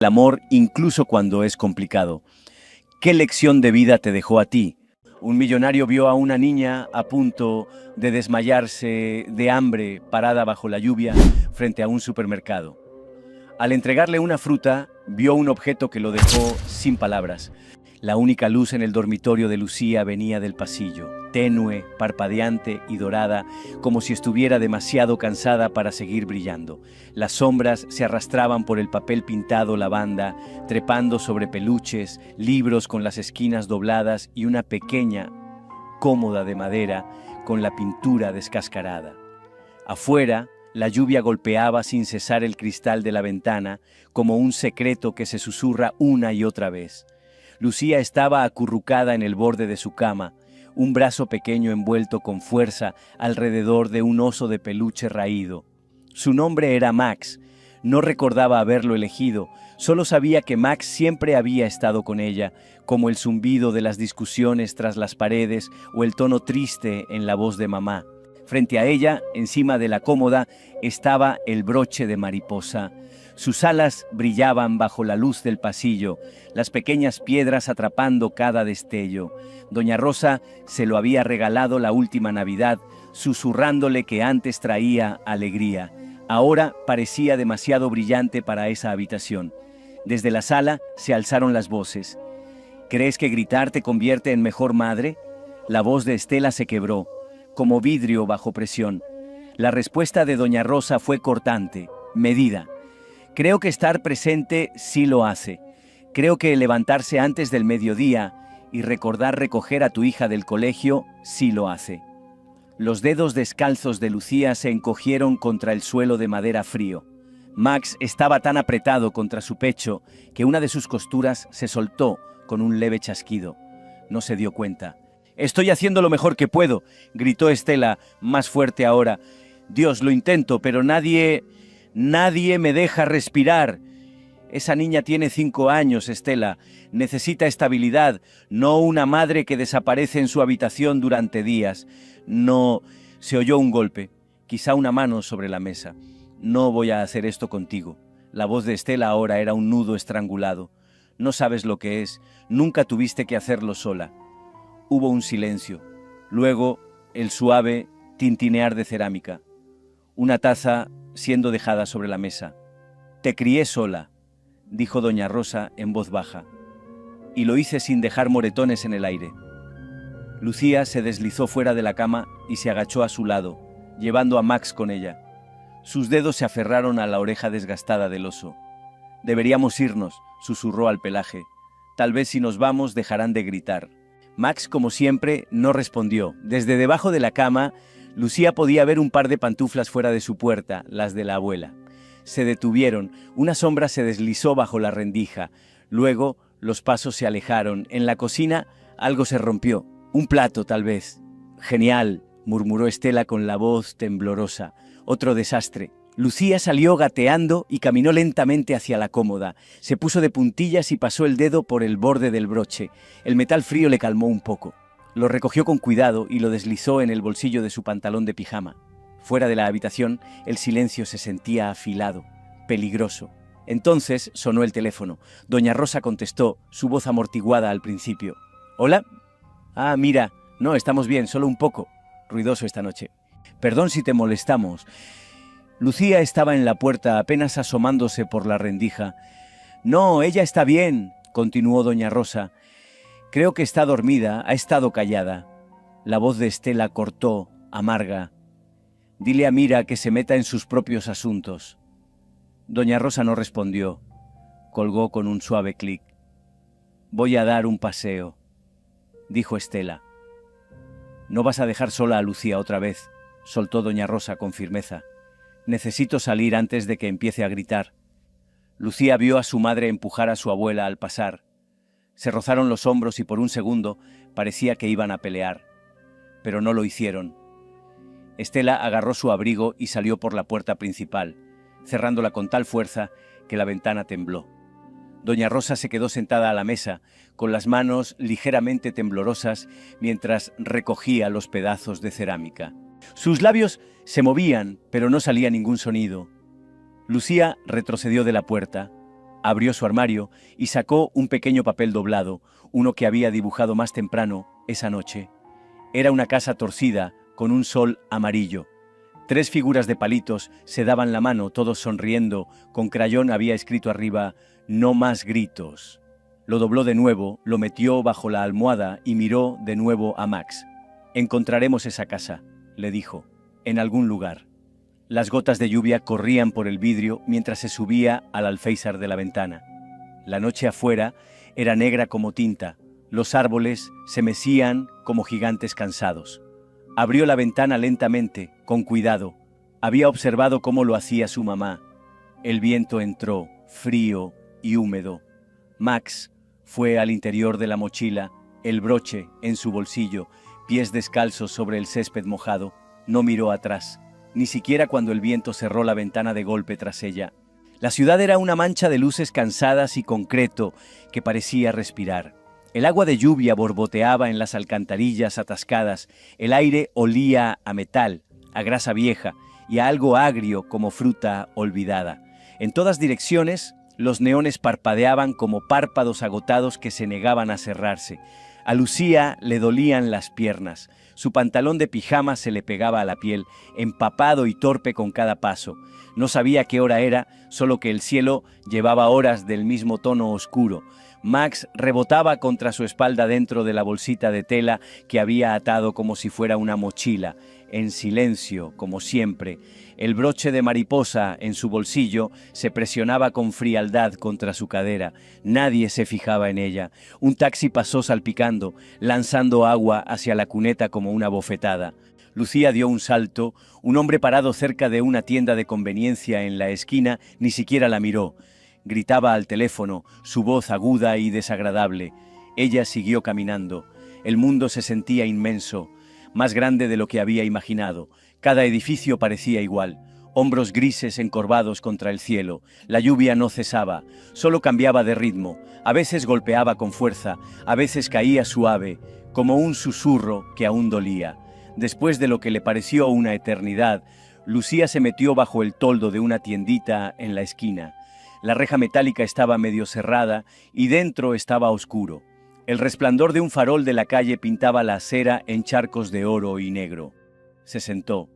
el amor incluso cuando es complicado. ¿Qué lección de vida te dejó a ti? Un millonario vio a una niña a punto de desmayarse de hambre parada bajo la lluvia frente a un supermercado. Al entregarle una fruta, vio un objeto que lo dejó sin palabras. La única luz en el dormitorio de Lucía venía del pasillo, tenue, parpadeante y dorada, como si estuviera demasiado cansada para seguir brillando. Las sombras se arrastraban por el papel pintado lavanda, trepando sobre peluches, libros con las esquinas dobladas y una pequeña cómoda de madera con la pintura descascarada. Afuera, la lluvia golpeaba sin cesar el cristal de la ventana, como un secreto que se susurra una y otra vez. Lucía estaba acurrucada en el borde de su cama, un brazo pequeño envuelto con fuerza alrededor de un oso de peluche raído. Su nombre era Max. No recordaba haberlo elegido, solo sabía que Max siempre había estado con ella, como el zumbido de las discusiones tras las paredes o el tono triste en la voz de mamá. Frente a ella, encima de la cómoda, estaba el broche de mariposa. Sus alas brillaban bajo la luz del pasillo, las pequeñas piedras atrapando cada destello. Doña Rosa se lo había regalado la última Navidad, susurrándole que antes traía alegría. Ahora parecía demasiado brillante para esa habitación. Desde la sala se alzaron las voces. ¿Crees que gritar te convierte en mejor madre? La voz de Estela se quebró, como vidrio bajo presión. La respuesta de Doña Rosa fue cortante, medida. Creo que estar presente sí lo hace. Creo que levantarse antes del mediodía y recordar recoger a tu hija del colegio sí lo hace. Los dedos descalzos de Lucía se encogieron contra el suelo de madera frío. Max estaba tan apretado contra su pecho que una de sus costuras se soltó con un leve chasquido. No se dio cuenta. «Estoy haciendo lo mejor que puedo», gritó Estela, más fuerte ahora. «Dios, lo intento, pero nadie me deja respirar». Esa niña tiene 5 años, Estela. Necesita estabilidad, no una madre que desaparece en su habitación durante días. No. Se oyó un golpe, quizá una mano sobre la mesa. «No voy a hacer esto contigo». La voz de Estela ahora era un nudo estrangulado. «No sabes lo que es. Nunca tuviste que hacerlo sola». Hubo un silencio. Luego, el suave tintinear de cerámica. Una taza siendo dejada sobre la mesa. «Te crié sola», dijo Doña Rosa en voz baja. «Y lo hice sin dejar moretones en el aire». Lucía se deslizó fuera de la cama y se agachó a su lado, llevando a Max con ella. Sus dedos se aferraron a la oreja desgastada del oso. «Deberíamos irnos», susurró al pelaje. «Tal vez si nos vamos dejarán de gritar». Max, como siempre, no respondió. Desde debajo de la cama, Lucía podía ver un par de pantuflas fuera de su puerta, las de la abuela. Se detuvieron, una sombra se deslizó bajo la rendija. Luego, los pasos se alejaron. En la cocina, algo se rompió. Un plato, tal vez. «Genial», murmuró Estela con la voz temblorosa. «Otro desastre». Lucía salió gateando y caminó lentamente hacia la cómoda. Se puso de puntillas y pasó el dedo por el borde del broche. El metal frío le calmó un poco. Lo recogió con cuidado y lo deslizó en el bolsillo de su pantalón de pijama. Fuera de la habitación, el silencio se sentía afilado, peligroso. Entonces sonó el teléfono. Doña Rosa contestó, su voz amortiguada al principio. «¿Hola? Ah, mira, no, estamos bien, solo un poco ruidoso esta noche. Perdón si te molestamos». Lucía estaba en la puerta, apenas asomándose por la rendija. «No, ella está bien», continuó Doña Rosa. «Creo que está dormida, ha estado callada». La voz de Estela cortó, amarga. «Dile a Mira que se meta en sus propios asuntos». Doña Rosa no respondió. Colgó con un suave clic. «Voy a dar un paseo», dijo Estela. «No vas a dejar sola a Lucía otra vez», soltó Doña Rosa con firmeza. «Necesito salir antes de que empiece a gritar». Lucía vio a su madre empujar a su abuela al pasar. Se rozaron los hombros y por un segundo parecía que iban a pelear. Pero no lo hicieron. Estela agarró su abrigo y salió por la puerta principal, cerrándola con tal fuerza que la ventana tembló. Doña Rosa se quedó sentada a la mesa, con las manos ligeramente temblorosas, mientras recogía los pedazos de cerámica. Sus labios se movían, pero no salía ningún sonido. Lucía retrocedió de la puerta. Abrió su armario y sacó un pequeño papel doblado, uno que había dibujado más temprano esa noche. Era una casa torcida con un sol amarillo. 3 figuras de palitos se daban la mano, todos sonriendo. Con crayón había escrito arriba: «No más gritos». Lo dobló de nuevo, lo metió bajo la almohada y miró de nuevo a Max. «Encontraremos esa casa», le dijo, «en algún lugar». Las gotas de lluvia corrían por el vidrio mientras se subía al alféizar de la ventana. La noche afuera era negra como tinta. Los árboles se mecían como gigantes cansados. Abrió la ventana lentamente, con cuidado. Había observado cómo lo hacía su mamá. El viento entró, frío y húmedo. Max fue al interior de la mochila, el broche en su bolsillo, pies descalzos sobre el césped mojado. No miró atrás, ni siquiera cuando el viento cerró la ventana de golpe tras ella. La ciudad era una mancha de luces cansadas y concreto que parecía respirar. El agua de lluvia borboteaba en las alcantarillas atascadas, el aire olía a metal, a grasa vieja y a algo agrio como fruta olvidada. En todas direcciones, los neones parpadeaban como párpados agotados que se negaban a cerrarse. A Lucía le dolían las piernas. Su pantalón de pijama se le pegaba a la piel, empapado y torpe con cada paso. No sabía qué hora era, solo que el cielo llevaba horas del mismo tono oscuro. Max rebotaba contra su espalda dentro de la bolsita de tela que había atado como si fuera una mochila. En silencio, como siempre, el broche de mariposa en su bolsillo se presionaba con frialdad contra su cadera. Nadie se fijaba en ella. Un taxi pasó salpicando, lanzando agua hacia la cuneta como una bofetada. Lucía dio un salto. Un hombre parado cerca de una tienda de conveniencia en la esquina ni siquiera la miró. Gritaba al teléfono, su voz aguda y desagradable. Ella siguió caminando. El mundo se sentía inmenso, más grande de lo que había imaginado. Cada edificio parecía igual, hombros grises encorvados contra el cielo. La lluvia no cesaba, solo cambiaba de ritmo. A veces golpeaba con fuerza, a veces caía suave, como un susurro que aún dolía. Después de lo que le pareció una eternidad, Lucía se metió bajo el toldo de una tiendita en la esquina. La reja metálica estaba medio cerrada y dentro estaba oscuro. El resplandor de un farol de la calle pintaba la acera en charcos de oro y negro. Se sentó.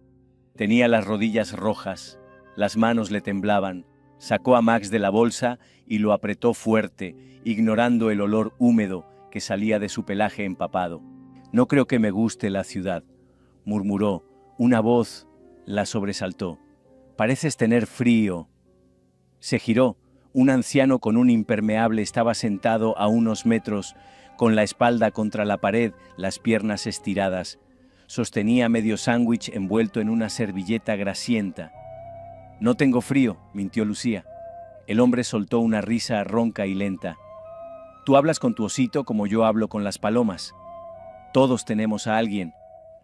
Tenía las rodillas rojas, las manos le temblaban. Sacó a Max de la bolsa y lo apretó fuerte, ignorando el olor húmedo que salía de su pelaje empapado. «No creo que me guste la ciudad», murmuró. Una voz la sobresaltó. «Pareces tener frío». Se giró. Un anciano con un impermeable estaba sentado a unos metros, con la espalda contra la pared, las piernas estiradas. Sostenía medio sándwich envuelto en una servilleta grasienta. «No tengo frío», mintió Lucía. El hombre soltó una risa ronca y lenta. «Tú hablas con tu osito como yo hablo con las palomas. Todos tenemos a alguien».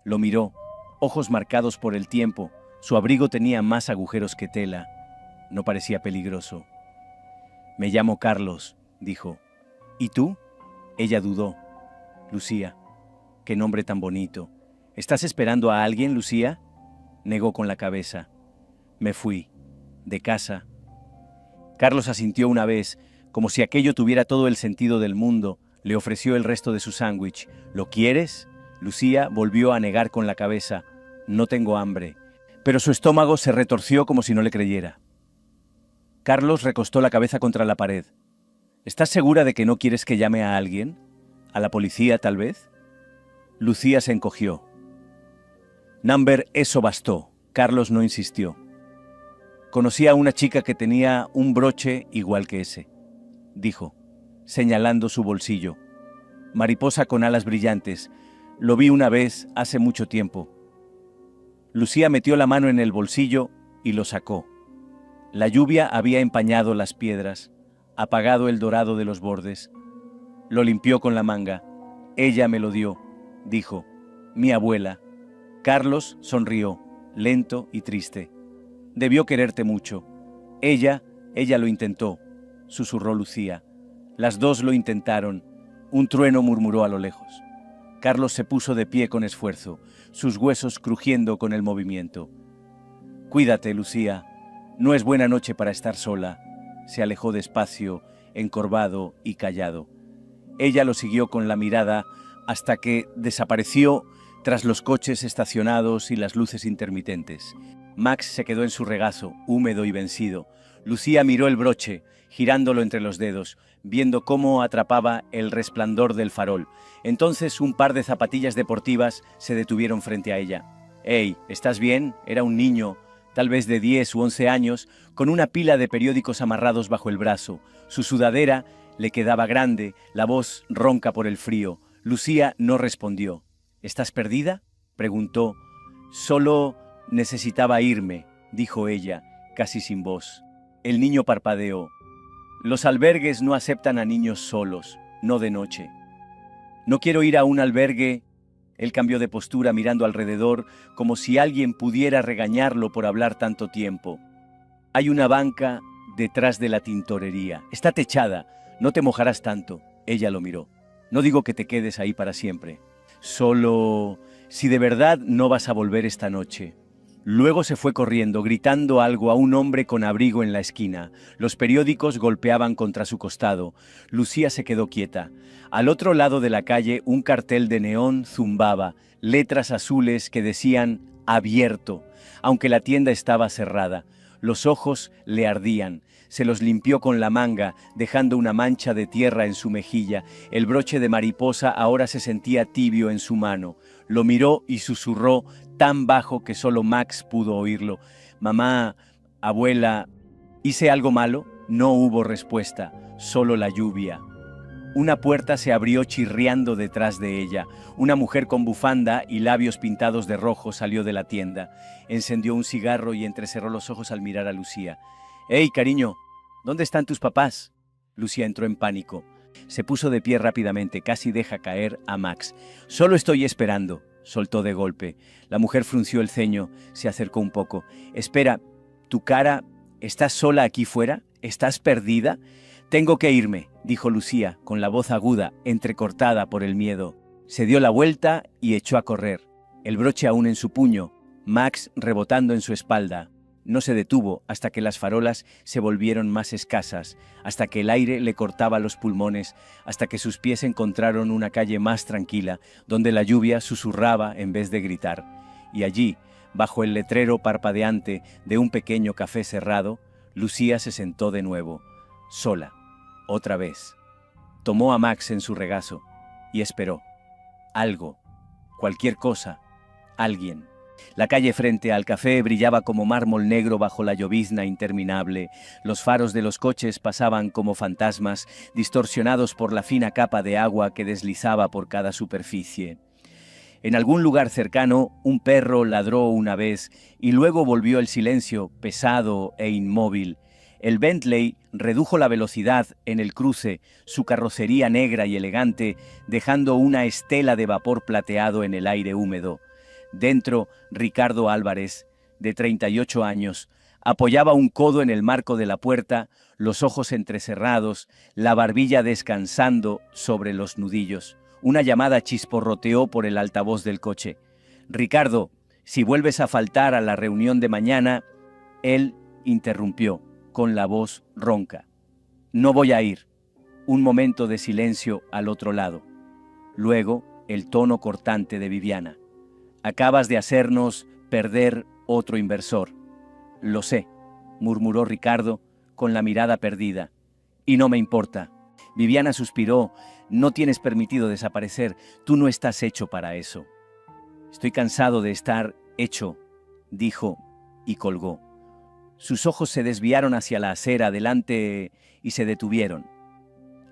Lo miró, ojos marcados por el tiempo. Su abrigo tenía más agujeros que tela. No parecía peligroso. «Me llamo Carlos», dijo. «¿Y tú?» Ella dudó. «Lucía. Qué nombre tan bonito. ¿Estás esperando a alguien, Lucía?» Negó con la cabeza. «Me fui. De casa». Carlos asintió una vez, como si aquello tuviera todo el sentido del mundo. Le ofreció el resto de su sándwich. «¿Lo quieres?» Lucía volvió a negar con la cabeza. «No tengo hambre». Pero su estómago se retorció como si no le creyera. Carlos recostó la cabeza contra la pared. «¿Estás segura de que no quieres que llame a alguien? ¿A la policía, tal vez?» Lucía se encogió. «Number, eso bastó». Carlos no insistió. «Conocí a una chica que tenía un broche igual que ese», dijo, señalando su bolsillo. «Mariposa con alas brillantes. Lo vi una vez hace mucho tiempo». Lucía metió la mano en el bolsillo y lo sacó. La lluvia había empañado las piedras, apagado el dorado de los bordes. Lo limpió con la manga. «Ella me lo dio», dijo. «Mi abuela». Carlos sonrió, lento y triste. «Debió quererte mucho». Ella lo intentó», susurró Lucía. «Las dos lo intentaron». Un trueno murmuró a lo lejos. Carlos se puso de pie con esfuerzo, sus huesos crujiendo con el movimiento. «Cuídate, Lucía. No es buena noche para estar sola. se alejó despacio, encorvado y callado. Ella lo siguió con la mirada hasta que desapareció tras los coches estacionados y las luces intermitentes. Max se quedó en su regazo, húmedo y vencido. Lucía miró el broche, girándolo entre los dedos, viendo cómo atrapaba el resplandor del farol. Entonces un par de zapatillas deportivas se detuvieron frente a ella. «Hey, ¿estás bien?». Era un niño, tal vez de 10 u 11 años, con una pila de periódicos amarrados bajo el brazo. Su sudadera le quedaba grande, la voz ronca por el frío. Lucía no respondió. «¿Estás perdida?», preguntó. «Solo necesitaba irme», dijo ella, casi sin voz. El niño parpadeó. «Los albergues no aceptan a niños solos, no de noche». «No quiero ir a un albergue». Él cambió de postura mirando alrededor, como si alguien pudiera regañarlo por hablar tanto tiempo. «Hay una banca detrás de la tintorería. Está techada. No te mojarás tanto». Ella lo miró. «No digo que te quedes ahí para siempre. Solo si de verdad no vas a volver esta noche». Luego se fue corriendo, gritando algo a un hombre con abrigo en la esquina. Los periódicos golpeaban contra su costado. Lucía se quedó quieta. Al otro lado de la calle, un cartel de neón zumbaba, letras azules que decían «Abierto», aunque la tienda estaba cerrada. Los ojos le ardían. Se los limpió con la manga, dejando una mancha de tierra en su mejilla. El broche de mariposa ahora se sentía tibio en su mano. Lo miró y susurró tan bajo que solo Max pudo oírlo. «Mamá, abuela, ¿hice algo malo?». No hubo respuesta, solo la lluvia. Una puerta se abrió chirriando detrás de ella. Una mujer con bufanda y labios pintados de rojo salió de la tienda. Encendió un cigarro y entrecerró los ojos al mirar a Lucía. «Hey, cariño, ¿dónde están tus papás?». Lucía entró en pánico. Se puso de pie rápidamente, casi deja caer a Max. «Solo estoy esperando», soltó de golpe. La mujer frunció el ceño, se acercó un poco. «Espera, tu cara, ¿estás sola aquí fuera? ¿Estás perdida?». «Tengo que irme», dijo Lucía, con la voz aguda, entrecortada por el miedo. Se dio la vuelta y echó a correr, el broche aún en su puño, Max rebotando en su espalda. No se detuvo hasta que las farolas se volvieron más escasas, hasta que el aire le cortaba los pulmones, hasta que sus pies encontraron una calle más tranquila, donde la lluvia susurraba en vez de gritar. Y allí, bajo el letrero parpadeante de un pequeño café cerrado, Lucía se sentó de nuevo, sola, otra vez. Tomó a Max en su regazo y esperó. Algo, cualquier cosa, alguien. La calle frente al café brillaba como mármol negro bajo la llovizna interminable. Los faros de los coches pasaban como fantasmas, distorsionados por la fina capa de agua que deslizaba por cada superficie. En algún lugar cercano, un perro ladró una vez y luego volvió el silencio, pesado e inmóvil. El Bentley redujo la velocidad en el cruce, su carrocería negra y elegante, dejando una estela de vapor plateado en el aire húmedo. Dentro, Ricardo Álvarez, de 38 años, apoyaba un codo en el marco de la puerta, los ojos entrecerrados, la barbilla descansando sobre los nudillos. Una llamada chisporroteó por el altavoz del coche. «Ricardo, si vuelves a faltar a la reunión de mañana», él interrumpió, con la voz ronca. «No voy a ir». Un momento de silencio al otro lado. Luego, el tono cortante de Viviana. «Acabas de hacernos perder otro inversor». «Lo sé», murmuró Ricardo con la mirada perdida. «Y no me importa». Viviana suspiró. «No tienes permitido desaparecer. Tú no estás hecho para eso». «Estoy cansado de estar hecho», dijo y colgó. Sus ojos se desviaron hacia la acera delante y se detuvieron.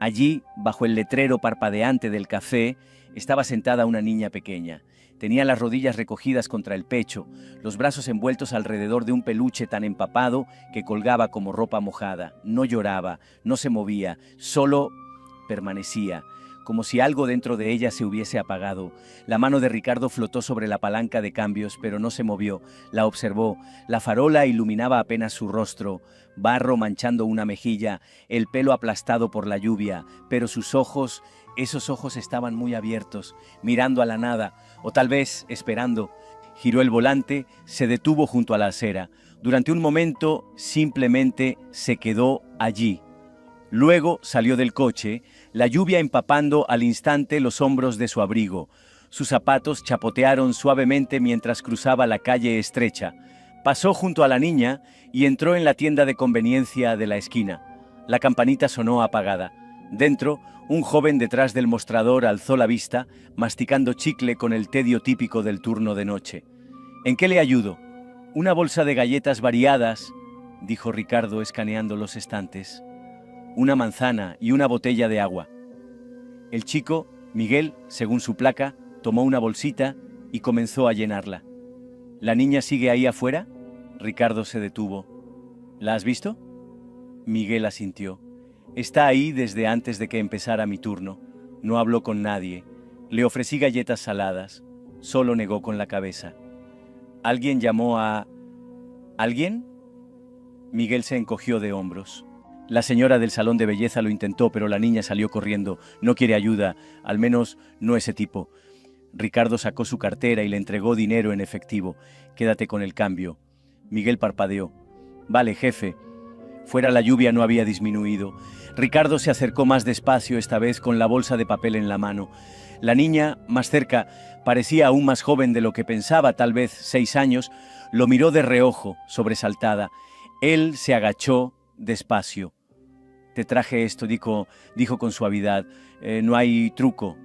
Allí, bajo el letrero parpadeante del café, estaba sentada una niña pequeña. Tenía las rodillas recogidas contra el pecho, los brazos envueltos alrededor de un peluche tan empapado que colgaba como ropa mojada. No lloraba, no se movía, solo permanecía, como si algo dentro de ella se hubiese apagado. La mano de Ricardo flotó sobre la palanca de cambios, pero no se movió. La observó. La farola iluminaba apenas su rostro, barro manchando una mejilla, el pelo aplastado por la lluvia, pero sus ojos, esos ojos estaban muy abiertos, mirando a la nada, o tal vez esperando. Giró el volante, se detuvo junto a la acera. Durante un momento simplemente se quedó allí. Luego salió del coche, la lluvia empapando al instante los hombros de su abrigo. Sus zapatos chapotearon suavemente mientras cruzaba la calle estrecha. Pasó junto a la niña y entró en la tienda de conveniencia de la esquina. La campanita sonó apagada. Dentro, un joven detrás del mostrador alzó la vista, masticando chicle con el tedio típico del turno de noche. «¿En qué le ayudo?» «Una bolsa de galletas variadas», dijo Ricardo escaneando los estantes. «Una manzana y una botella de agua». El chico, Miguel, según su placa, tomó una bolsita y comenzó a llenarla. «¿La niña sigue ahí afuera?» Ricardo se detuvo. «¿La has visto?» Miguel asintió. «Está ahí desde antes de que empezara mi turno. No habló con nadie. Le ofrecí galletas saladas. Solo negó con la cabeza». «¿Alguien llamó a... alguien?» Miguel se encogió de hombros. «La señora del salón de belleza lo intentó, pero la niña salió corriendo. No quiere ayuda, al menos no ese tipo». Ricardo sacó su cartera y le entregó dinero en efectivo. «Quédate con el cambio». Miguel parpadeó. «Vale, jefe». Fuera la lluvia no había disminuido. Ricardo se acercó más despacio, esta vez con la bolsa de papel en la mano. La niña, más cerca, parecía aún más joven de lo que pensaba, tal vez 6 años, lo miró de reojo, sobresaltada. Él se agachó despacio. «Te traje esto», dijo con suavidad. «No hay truco».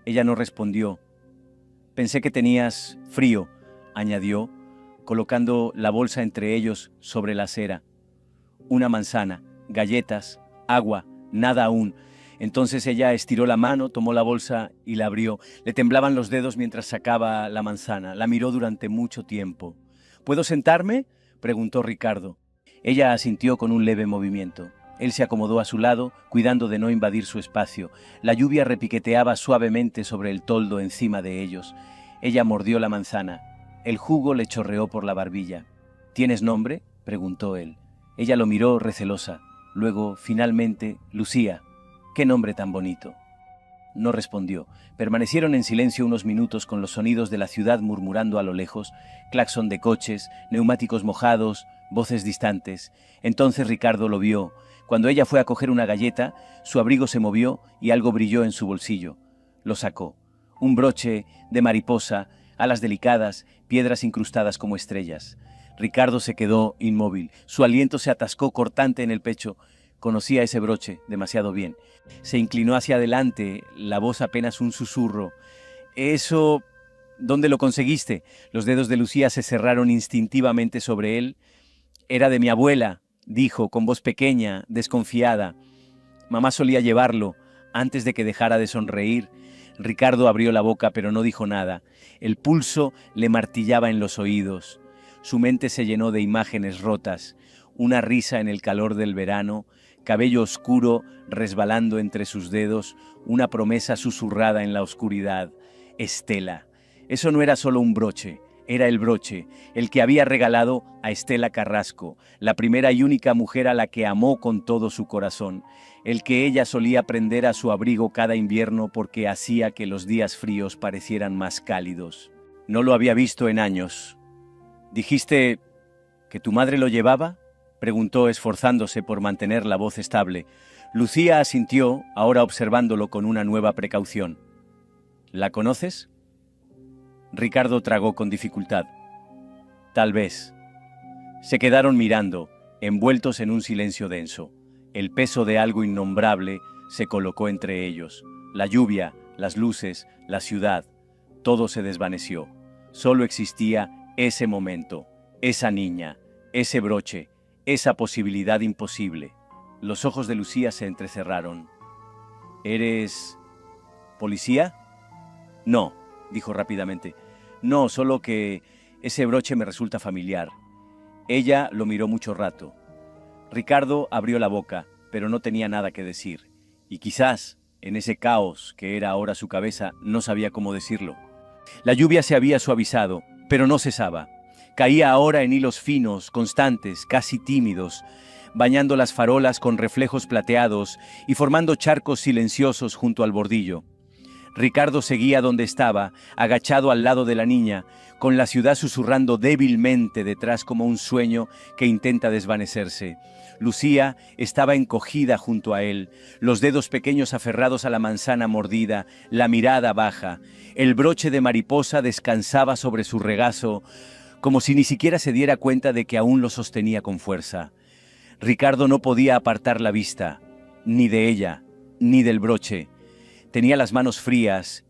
Ella no respondió. «Pensé que tenías frío», añadió, colocando la bolsa entre ellos sobre la acera. «Una manzana, galletas, agua, nada aún». Entonces ella estiró la mano, tomó la bolsa y la abrió. Le temblaban los dedos mientras sacaba la manzana. La miró durante mucho tiempo. «¿Puedo sentarme?», preguntó Ricardo. Ella asintió con un leve movimiento. Él se acomodó a su lado, cuidando de no invadir su espacio. La lluvia repiqueteaba suavemente sobre el toldo encima de ellos. Ella mordió la manzana. El jugo le chorreó por la barbilla. «¿Tienes nombre?», preguntó él. Ella lo miró recelosa. Luego, finalmente, «Lucía». «¿Qué nombre tan bonito?». No respondió. Permanecieron en silencio unos minutos con los sonidos de la ciudad murmurando a lo lejos, claxon de coches, neumáticos mojados, voces distantes. Entonces Ricardo lo vio. Cuando ella fue a coger una galleta, su abrigo se movió y algo brilló en su bolsillo. Lo sacó. Un broche de mariposa, alas delicadas, piedras incrustadas como estrellas. Ricardo se quedó inmóvil. Su aliento se atascó cortante en el pecho. Conocía ese broche demasiado bien. Se inclinó hacia adelante, la voz apenas un susurro. «¿Eso... dónde lo conseguiste?». Los dedos de Lucía se cerraron instintivamente sobre él. «Era de mi abuela», dijo con voz pequeña, desconfiada. «Mamá solía llevarlo». Antes de que dejara de sonreír, Ricardo abrió la boca pero no dijo nada. El pulso le martillaba en los oídos. Su mente se llenó de imágenes rotas. Una risa en el calor del verano, cabello oscuro resbalando entre sus dedos, una promesa susurrada en la oscuridad. Estela. Eso no era solo un broche, era el broche, el que había regalado a Estela Carrasco, la primera y única mujer a la que amó con todo su corazón, el que ella solía prender a su abrigo cada invierno porque hacía que los días fríos parecieran más cálidos. No lo había visto en años. «¿Dijiste que tu madre lo llevaba?», preguntó esforzándose por mantener la voz estable. Lucía asintió, ahora observándolo con una nueva precaución. «¿La conoces?». Ricardo tragó con dificultad. «Tal vez». Se quedaron mirando, envueltos en un silencio denso. El peso de algo innombrable se colocó entre ellos. La lluvia, las luces, la ciudad, todo se desvaneció. Solo existía ese momento, esa niña, ese broche, esa posibilidad imposible. Los ojos de Lucía se entrecerraron. «¿Eres... policía?». «No», dijo rápidamente. «No, solo que ese broche me resulta familiar». Ella lo miró mucho rato. Ricardo abrió la boca, pero no tenía nada que decir. Y quizás, en ese caos que era ahora su cabeza, no sabía cómo decirlo. La lluvia se había suavizado, pero no cesaba. Caía ahora en hilos finos, constantes, casi tímidos, bañando las farolas con reflejos plateados y formando charcos silenciosos junto al bordillo. Ricardo seguía donde estaba, agachado al lado de la niña, con la ciudad susurrando débilmente detrás como un sueño que intenta desvanecerse. Lucía estaba encogida junto a él, los dedos pequeños aferrados a la manzana mordida, la mirada baja. El broche de mariposa descansaba sobre su regazo, como si ni siquiera se diera cuenta de que aún lo sostenía con fuerza. Ricardo no podía apartar la vista, ni de ella, ni del broche. Tenía las manos frías,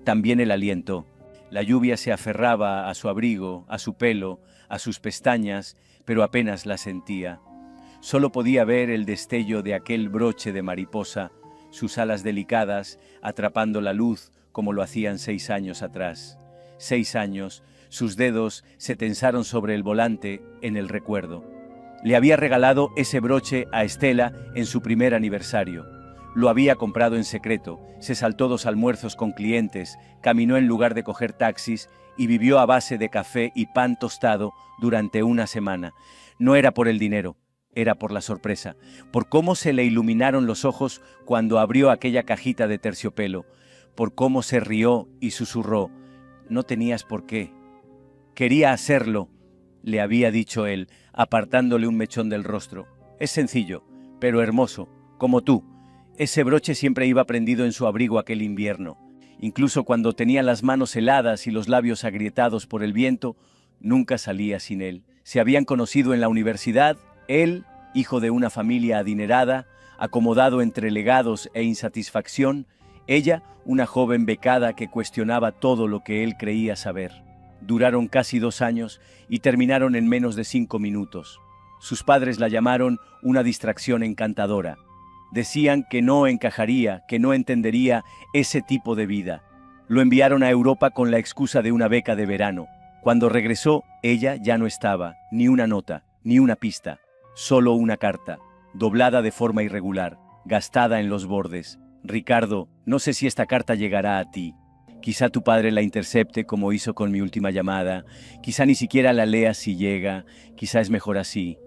también el aliento. La lluvia se aferraba a su abrigo, a su pelo, a sus pestañas, pero apenas la sentía. Solo podía ver el destello de aquel broche de mariposa, sus alas delicadas, atrapando la luz como lo hacían 6 años atrás. 6 años, sus dedos se tensaron sobre el volante en el recuerdo. Le había regalado ese broche a Estela en su primer aniversario. Lo había comprado en secreto, se saltó 2 almuerzos con clientes, caminó en lugar de coger taxis y vivió a base de café y pan tostado durante una semana. No era por el dinero, era por la sorpresa, por cómo se le iluminaron los ojos cuando abrió aquella cajita de terciopelo, por cómo se rió y susurró: «No tenías por qué». «Quería hacerlo», le había dicho él, apartándole un mechón del rostro. «Es sencillo, pero hermoso, como tú». Ese broche siempre iba prendido en su abrigo aquel invierno. Incluso cuando tenía las manos heladas y los labios agrietados por el viento, nunca salía sin él. Se habían conocido en la universidad, él, hijo de una familia adinerada, acomodado entre legados e insatisfacción, ella, una joven becada que cuestionaba todo lo que él creía saber. Duraron casi 2 años y terminaron en menos de 5 minutos. Sus padres la llamaron una distracción encantadora. Decían que no encajaría, que no entendería ese tipo de vida. Lo enviaron a Europa con la excusa de una beca de verano. Cuando regresó, ella ya no estaba, ni una nota, ni una pista, solo una carta, doblada de forma irregular, gastada en los bordes. «Ricardo, no sé si esta carta llegará a ti. Quizá tu padre la intercepte como hizo con mi última llamada, quizá ni siquiera la leas si llega, quizá es mejor así.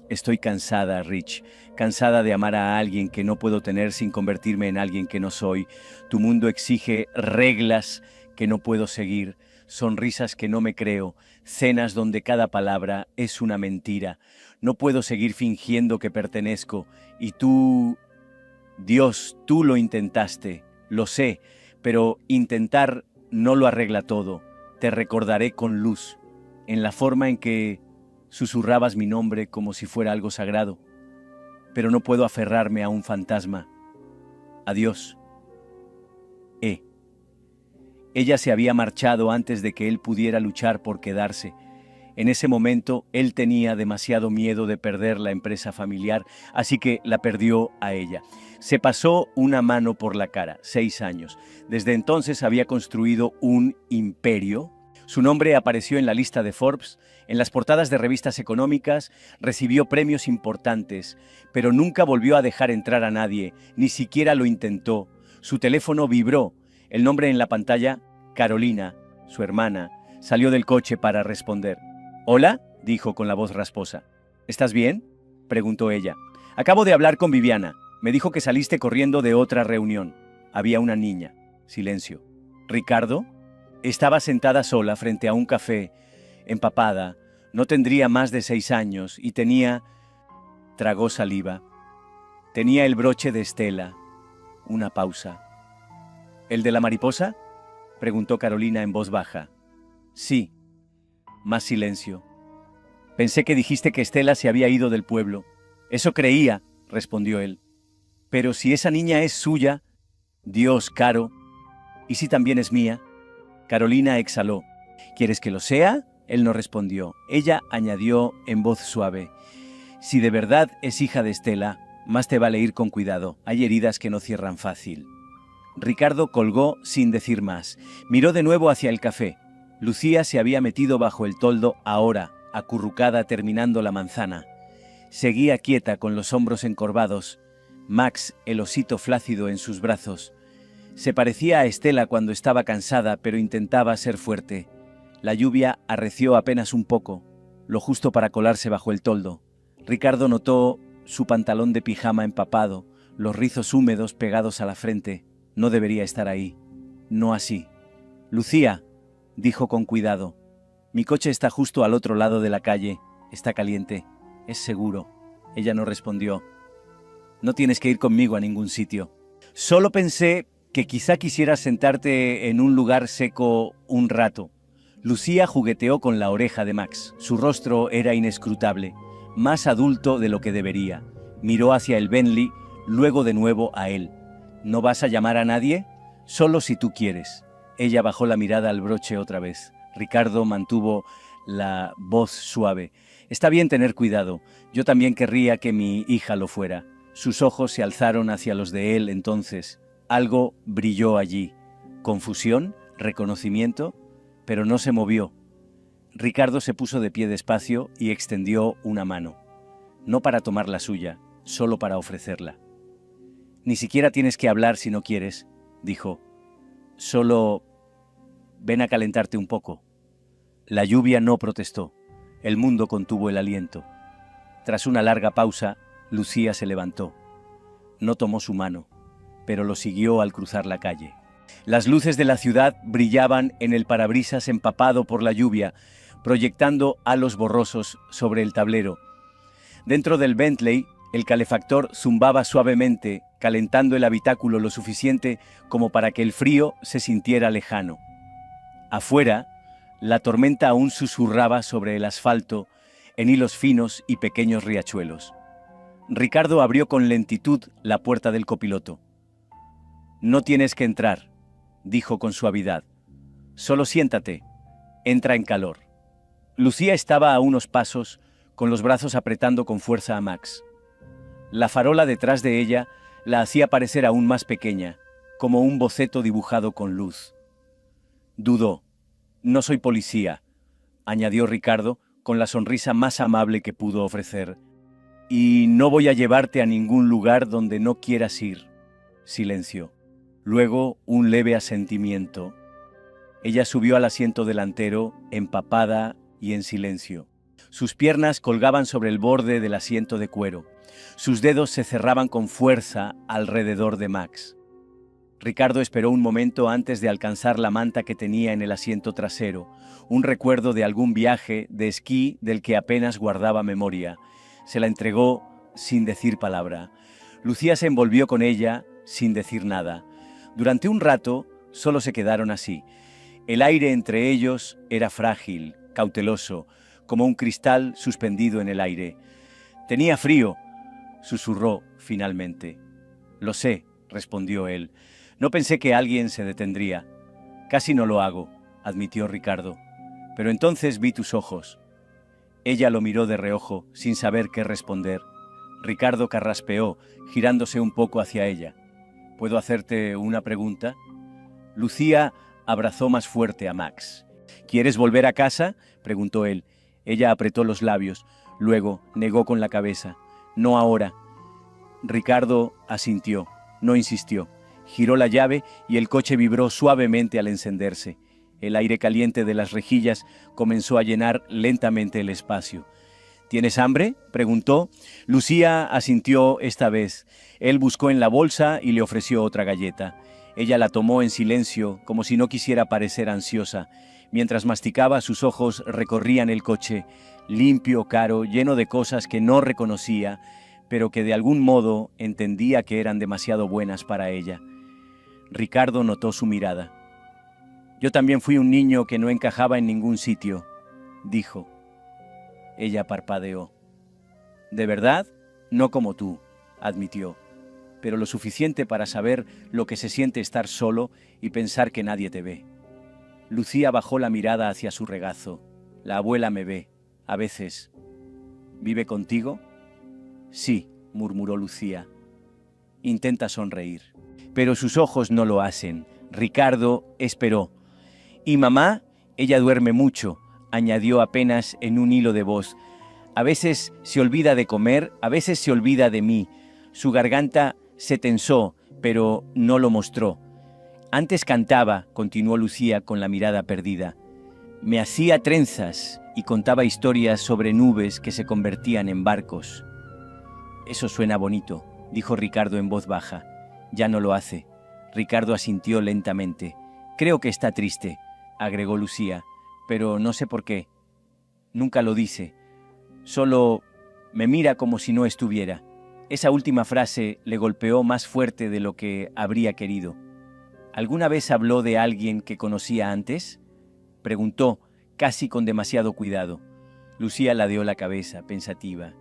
Estoy cansada, Rich, cansada de amar a alguien que no puedo tener sin convertirme en alguien que no soy. Tu mundo exige reglas que no puedo seguir, sonrisas que no me creo, cenas donde cada palabra es una mentira. No puedo seguir fingiendo que pertenezco. Y tú... Dios, tú lo intentaste, lo sé, pero intentar no lo arregla todo. Te recordaré con luz, en la forma en que susurrabas mi nombre como si fuera algo sagrado, pero no puedo aferrarme a un fantasma. Adiós. Ella se había marchado antes de que él pudiera luchar por quedarse. En ese momento, él tenía demasiado miedo de perder la empresa familiar, así que la perdió a ella. Se pasó una mano por la cara, 6 años. Desde entonces había construido un imperio. Su nombre apareció en la lista de Forbes, en las portadas de revistas económicas, recibió premios importantes, pero nunca volvió a dejar entrar a nadie, ni siquiera lo intentó. Su teléfono vibró, el nombre en la pantalla, Carolina, su hermana, salió del coche para responder. «¿Hola?», dijo con la voz rasposa. «¿Estás bien?», preguntó ella. «Acabo de hablar con Viviana. Me dijo que saliste corriendo de otra reunión». Había una niña. Silencio. «¿Ricardo?». Estaba sentada sola frente a un café, empapada. No tendría más de 6 años y tenía... Tragó saliva. Tenía el broche de Estela. Una pausa. «¿El de la mariposa?», preguntó Carolina en voz baja. «Sí». Más silencio. «Pensé que dijiste que Estela se había ido del pueblo». «Eso creía», respondió él. «Pero si esa niña es suya...». «Dios, Caro, ¿y si también es mía?». Carolina exhaló. «¿Quieres que lo sea?». Él no respondió. Ella añadió en voz suave. «Si de verdad es hija de Estela, más te vale ir con cuidado. Hay heridas que no cierran fácil». Ricardo colgó sin decir más. Miró de nuevo hacia el café. Lucía se había metido bajo el toldo ahora, acurrucada terminando la manzana. Seguía quieta con los hombros encorvados. Max, el osito flácido en sus brazos. Se parecía a Estela cuando estaba cansada, pero intentaba ser fuerte. La lluvia arreció apenas un poco, lo justo para colarse bajo el toldo. Ricardo notó su pantalón de pijama empapado, los rizos húmedos pegados a la frente. No debería estar ahí. no así. Lucía, dijo con cuidado, mi coche está justo al otro lado de la calle, está caliente, es seguro. Ella no respondió. No tienes que ir conmigo a ningún sitio. Solo pensé que quizá quisieras sentarte en un lugar seco un rato. Lucía jugueteó con la oreja de Max. Su rostro era inescrutable, más adulto de lo que debería. Miró hacia el Bentley, luego de nuevo a él. ¿No vas a llamar a nadie? Solo si tú quieres. Ella bajó la mirada al broche otra vez. Ricardo mantuvo la voz suave. Está bien tener cuidado. Yo también querría que mi hija lo fuera. Sus ojos se alzaron hacia los de él entonces. Algo brilló allí. Confusión, reconocimiento, pero no se movió. Ricardo se puso de pie despacio y extendió una mano. No para tomar la suya, solo para ofrecerla. Ni siquiera tienes que hablar si no quieres, dijo. Solo ven a calentarte un poco. La lluvia no protestó. El mundo contuvo el aliento. Tras una larga pausa, Lucía se levantó. No tomó su mano, pero lo siguió al cruzar la calle. Las luces de la ciudad brillaban en el parabrisas empapado por la lluvia, proyectando halos borrosos sobre el tablero. Dentro del Bentley, el calefactor zumbaba suavemente, calentando el habitáculo lo suficiente como para que el frío se sintiera lejano. Afuera, la tormenta aún susurraba sobre el asfalto en hilos finos y pequeños riachuelos. Ricardo abrió con lentitud la puerta del copiloto. «No tienes que entrar», dijo con suavidad. «Solo siéntate. Entra en calor». Lucía estaba a unos pasos, con los brazos apretando con fuerza a Max. La farola detrás de ella la hacía parecer aún más pequeña, como un boceto dibujado con luz. Dudó. «No soy policía», añadió Ricardo con la sonrisa más amable que pudo ofrecer. «Y no voy a llevarte a ningún lugar donde no quieras ir». Silencio. Luego un leve asentimiento. Ella subió al asiento delantero, empapada y en silencio. Sus piernas colgaban sobre el borde del asiento de cuero. Sus dedos se cerraban con fuerza alrededor de Max. Ricardo esperó un momento antes de alcanzar la manta que tenía en el asiento trasero, un recuerdo de algún viaje de esquí del que apenas guardaba memoria. Se la entregó sin decir palabra. Lucía se envolvió con ella sin decir nada. Durante un rato solo se quedaron así. El aire entre ellos era frágil, cauteloso, como un cristal suspendido en el aire. «Tenía frío», susurró finalmente. «Lo sé», respondió él. «No pensé que alguien se detendría». «Casi no lo hago», admitió Ricardo. «Pero entonces vi tus ojos». Ella lo miró de reojo, sin saber qué responder. Ricardo carraspeó, girándose un poco hacia ella. «¿Puedo hacerte una pregunta?» Lucía abrazó más fuerte a Max. «¿Quieres volver a casa?», preguntó él. Ella apretó los labios, luego negó con la cabeza. «No ahora». Ricardo asintió, no insistió. Giró la llave y el coche vibró suavemente al encenderse. El aire caliente de las rejillas comenzó a llenar lentamente el espacio. «¿Tienes hambre?», preguntó. Lucía asintió esta vez. Él buscó en la bolsa y le ofreció otra galleta. Ella la tomó en silencio, como si no quisiera parecer ansiosa. Mientras masticaba, sus ojos recorrían el coche, limpio, caro, lleno de cosas que no reconocía, pero que de algún modo entendía que eran demasiado buenas para ella. Ricardo notó su mirada. «Yo también fui un niño que no encajaba en ningún sitio», dijo. Ella parpadeó. «¿De verdad? No como tú», admitió, «pero lo suficiente para saber lo que se siente estar solo y pensar que nadie te ve». Lucía bajó la mirada hacia su regazo. «La abuela me ve, a veces». «¿Vive contigo?» «Sí», murmuró Lucía. Intenta sonreír. Pero sus ojos no lo hacen. Ricardo esperó. «¿Y mamá?» «Ella duerme mucho», añadió apenas en un hilo de voz. «A veces se olvida de comer, a veces se olvida de mí». Su garganta se tensó, pero no lo mostró. «Antes cantaba», continuó Lucía con la mirada perdida. «Me hacía trenzas y contaba historias sobre nubes que se convertían en barcos». «Eso suena bonito», dijo Ricardo en voz baja. «Ya no lo hace». Ricardo asintió lentamente. Creo que está triste, agregó Lucía, pero no sé por qué. Nunca lo dice. Solo me mira como si no estuviera. Esa última frase le golpeó más fuerte de lo que habría querido. ¿Alguna vez habló de alguien que conocía antes? Preguntó, casi con demasiado cuidado. Lucía ladeó la cabeza, pensativa.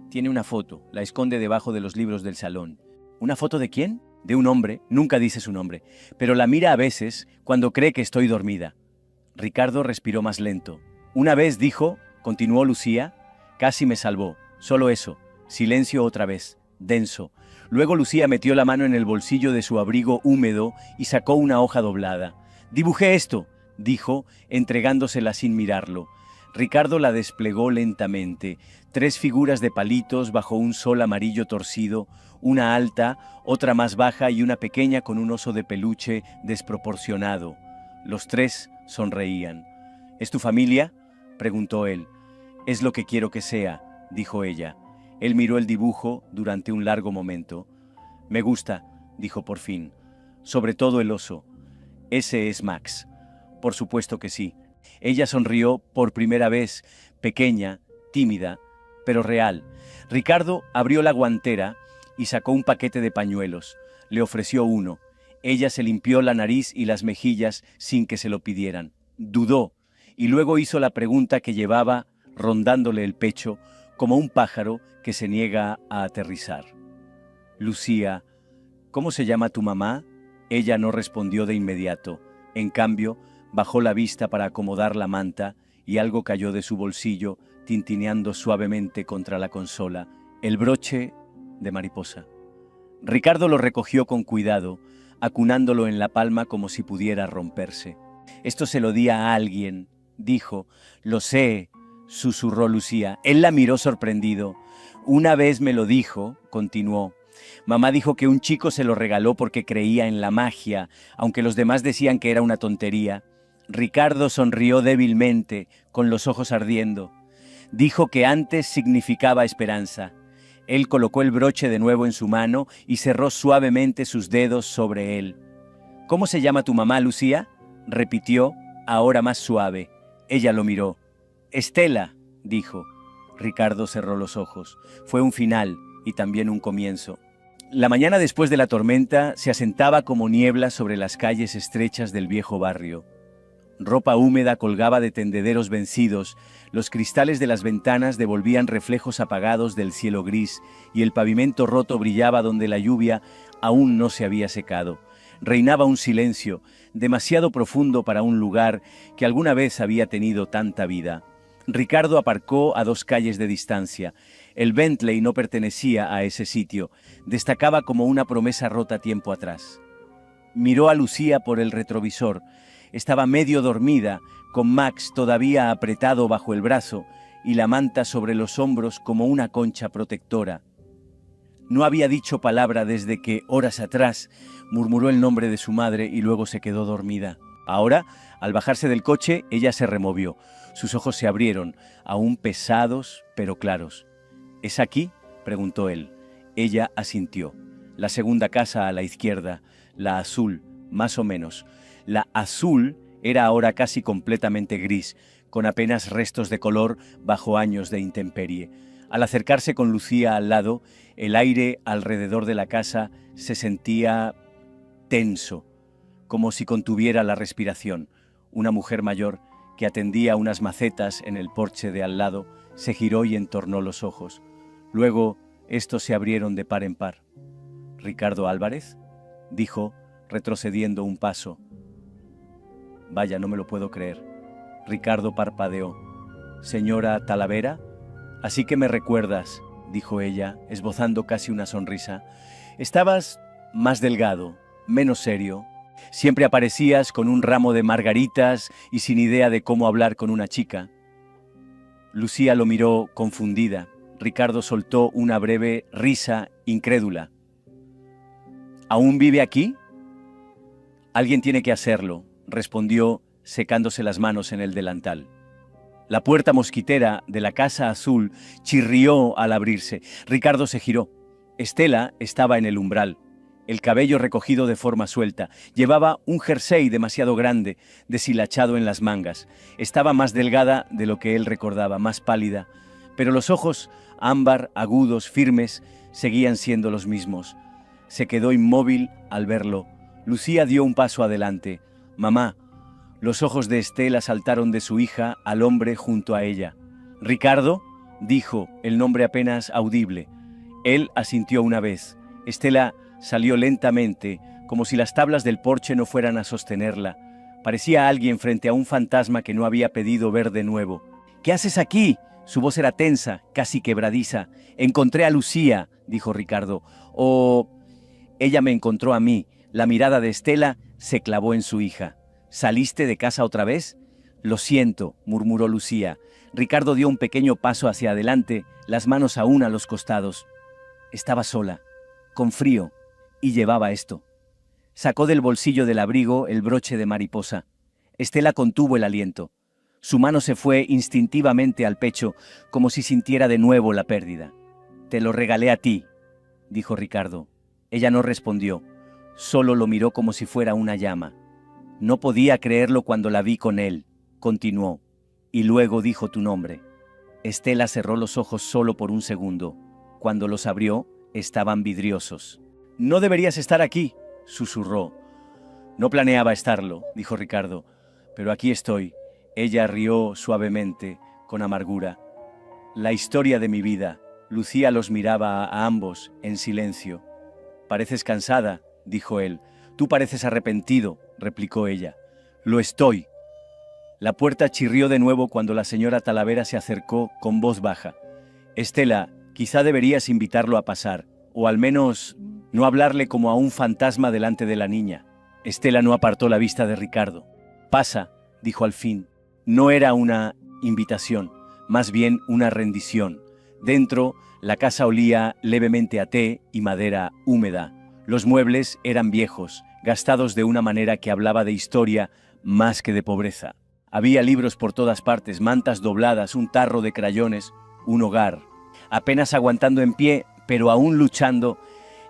Tiene una foto, la esconde debajo de los libros del salón. ¿Una foto de quién? De un hombre, nunca dice su nombre, pero la mira a veces cuando cree que estoy dormida. Ricardo respiró más lento. Una vez dijo, continuó Lucía, casi me salvó, solo eso. Silencio otra vez, denso. Luego Lucía metió la mano en el bolsillo de su abrigo húmedo y sacó una hoja doblada. «Dibujé esto», dijo, entregándosela sin mirarlo. Ricardo la desplegó lentamente. 3 figuras de palitos bajo un sol amarillo torcido, una alta, otra más baja y una pequeña con un oso de peluche desproporcionado. Los 3 sonreían. «¿Es tu familia?», preguntó él. «Es lo que quiero que sea», dijo ella. Él miró el dibujo durante un largo momento. «Me gusta», dijo por fin. «Sobre todo el oso. Ese es Max». «Por supuesto que sí». Ella sonrió por primera vez, pequeña, tímida, pero real. Ricardo abrió la guantera y sacó un paquete de pañuelos. Le ofreció uno. Ella se limpió la nariz y las mejillas sin que se lo pidieran. Dudó y luego hizo la pregunta que llevaba rondándole el pecho como un pájaro que se niega a aterrizar. «Lucía, ¿cómo se llama tu mamá?». Ella no respondió de inmediato. En cambio, bajó la vista para acomodar la manta y algo cayó de su bolsillo, tintineando suavemente contra la consola, el broche de mariposa. Ricardo lo recogió con cuidado, acunándolo en la palma como si pudiera romperse. «Esto se lo di a alguien», dijo. «Lo sé», susurró Lucía. Él la miró sorprendido. «Una vez me lo dijo», continuó. «Mamá dijo que un chico se lo regaló porque creía en la magia, aunque los demás decían que era una tontería». Ricardo sonrió débilmente, con los ojos ardiendo. Dijo que antes significaba esperanza. Él colocó el broche de nuevo en su mano y cerró suavemente sus dedos sobre él. «¿Cómo se llama tu mamá, Lucía?», repitió, ahora más suave. Ella lo miró. «Estela», dijo. Ricardo cerró los ojos. Fue un final y también un comienzo. La mañana después de la tormenta se asentaba como niebla sobre las calles estrechas del viejo barrio. Ropa húmeda colgaba de tendederos vencidos, los cristales de las ventanas devolvían reflejos apagados del cielo gris y el pavimento roto brillaba donde la lluvia aún no se había secado. Reinaba un silencio, demasiado profundo para un lugar que alguna vez había tenido tanta vida. Ricardo aparcó a 2 calles de distancia. El Bentley no pertenecía a ese sitio, destacaba como una promesa rota tiempo atrás. Miró a Lucía por el retrovisor. Estaba medio dormida, con Max todavía apretado bajo el brazo y la manta sobre los hombros como una concha protectora. No había dicho palabra desde que, horas atrás, murmuró el nombre de su madre y luego se quedó dormida. Ahora, al bajarse del coche, ella se removió. Sus ojos se abrieron, aún pesados pero claros. «¿Es aquí?», preguntó él. Ella asintió. La segunda casa a la izquierda, la azul, más o menos. La azul era ahora casi completamente gris, con apenas restos de color bajo años de intemperie. Al acercarse con Lucía al lado, el aire alrededor de la casa se sentía tenso, como si contuviera la respiración. Una mujer mayor, que atendía unas macetas en el porche de al lado, se giró y entornó los ojos. Luego, estos se abrieron de par en par. «¿Ricardo Álvarez?», dijo, retrocediendo un paso. «Vaya, no me lo puedo creer». Ricardo parpadeó. «¿Señora Talavera? Así que me recuerdas», dijo ella, esbozando casi una sonrisa. «Estabas más delgado, menos serio. Siempre aparecías con un ramo de margaritas y sin idea de cómo hablar con una chica». Lucía lo miró confundida. Ricardo soltó una breve risa incrédula. «¿Aún vive aquí?». «Alguien tiene que hacerlo», respondió, secándose las manos en el delantal. La puerta mosquitera de la casa azul chirrió al abrirse. Ricardo se giró. Estela estaba en el umbral. el cabello recogido de forma suelta. Llevaba un jersey demasiado grande, deshilachado en las mangas. Estaba más delgada de lo que él recordaba, más pálida, pero los ojos, ámbar, agudos, firmes, seguían siendo los mismos. Se quedó inmóvil al verlo. Lucía dio un paso adelante. «Mamá». Los ojos de Estela saltaron de su hija al hombre junto a ella. «¿Ricardo?», dijo, el nombre apenas audible. Él asintió una vez. Estela salió lentamente, como si las tablas del porche no fueran a sostenerla. Parecía alguien frente a un fantasma que no había pedido ver de nuevo. «¿Qué haces aquí?». Su voz era tensa, casi quebradiza. «Encontré a Lucía», dijo Ricardo. «O ella me encontró a mí». La mirada de Estela se clavó en su hija. «¿Saliste de casa otra vez?». «Lo siento», murmuró Lucía. Ricardo dio un pequeño paso hacia adelante, las manos aún a los costados. Estaba sola, con frío, y llevaba esto. Sacó del bolsillo del abrigo el broche de mariposa. Estela contuvo el aliento. Su mano se fue instintivamente al pecho, como si sintiera de nuevo la pérdida. «Te lo regalé a ti», dijo Ricardo. Ella no respondió, solo lo miró como si fuera una llama. «No podía creerlo cuando la vi con él», continuó, «y luego dijo tu nombre». Estela cerró los ojos solo por un segundo. Cuando los abrió, estaban vidriosos. «No deberías estar aquí», susurró. «No planeaba estarlo», dijo Ricardo, «pero aquí estoy». Ella rió suavemente, con amargura. «La historia de mi vida». Lucía los miraba a ambos, en silencio. «Pareces cansada», dijo él. «Tú pareces arrepentido», replicó ella. «Lo estoy». La puerta chirrió de nuevo cuando la señora Talavera se acercó con voz baja. «Estela, quizá deberías invitarlo a pasar, o al menos no hablarle como a un fantasma delante de la niña». Estela no apartó la vista de Ricardo. «Pasa», dijo al fin. No era una invitación, más bien una rendición. Dentro, la casa olía levemente a té y madera húmeda. Los muebles eran viejos, gastados de una manera que hablaba de historia más que de pobreza. Había libros por todas partes, mantas dobladas, un tarro de crayones, un hogar. Apenas aguantando en pie, pero aún luchando,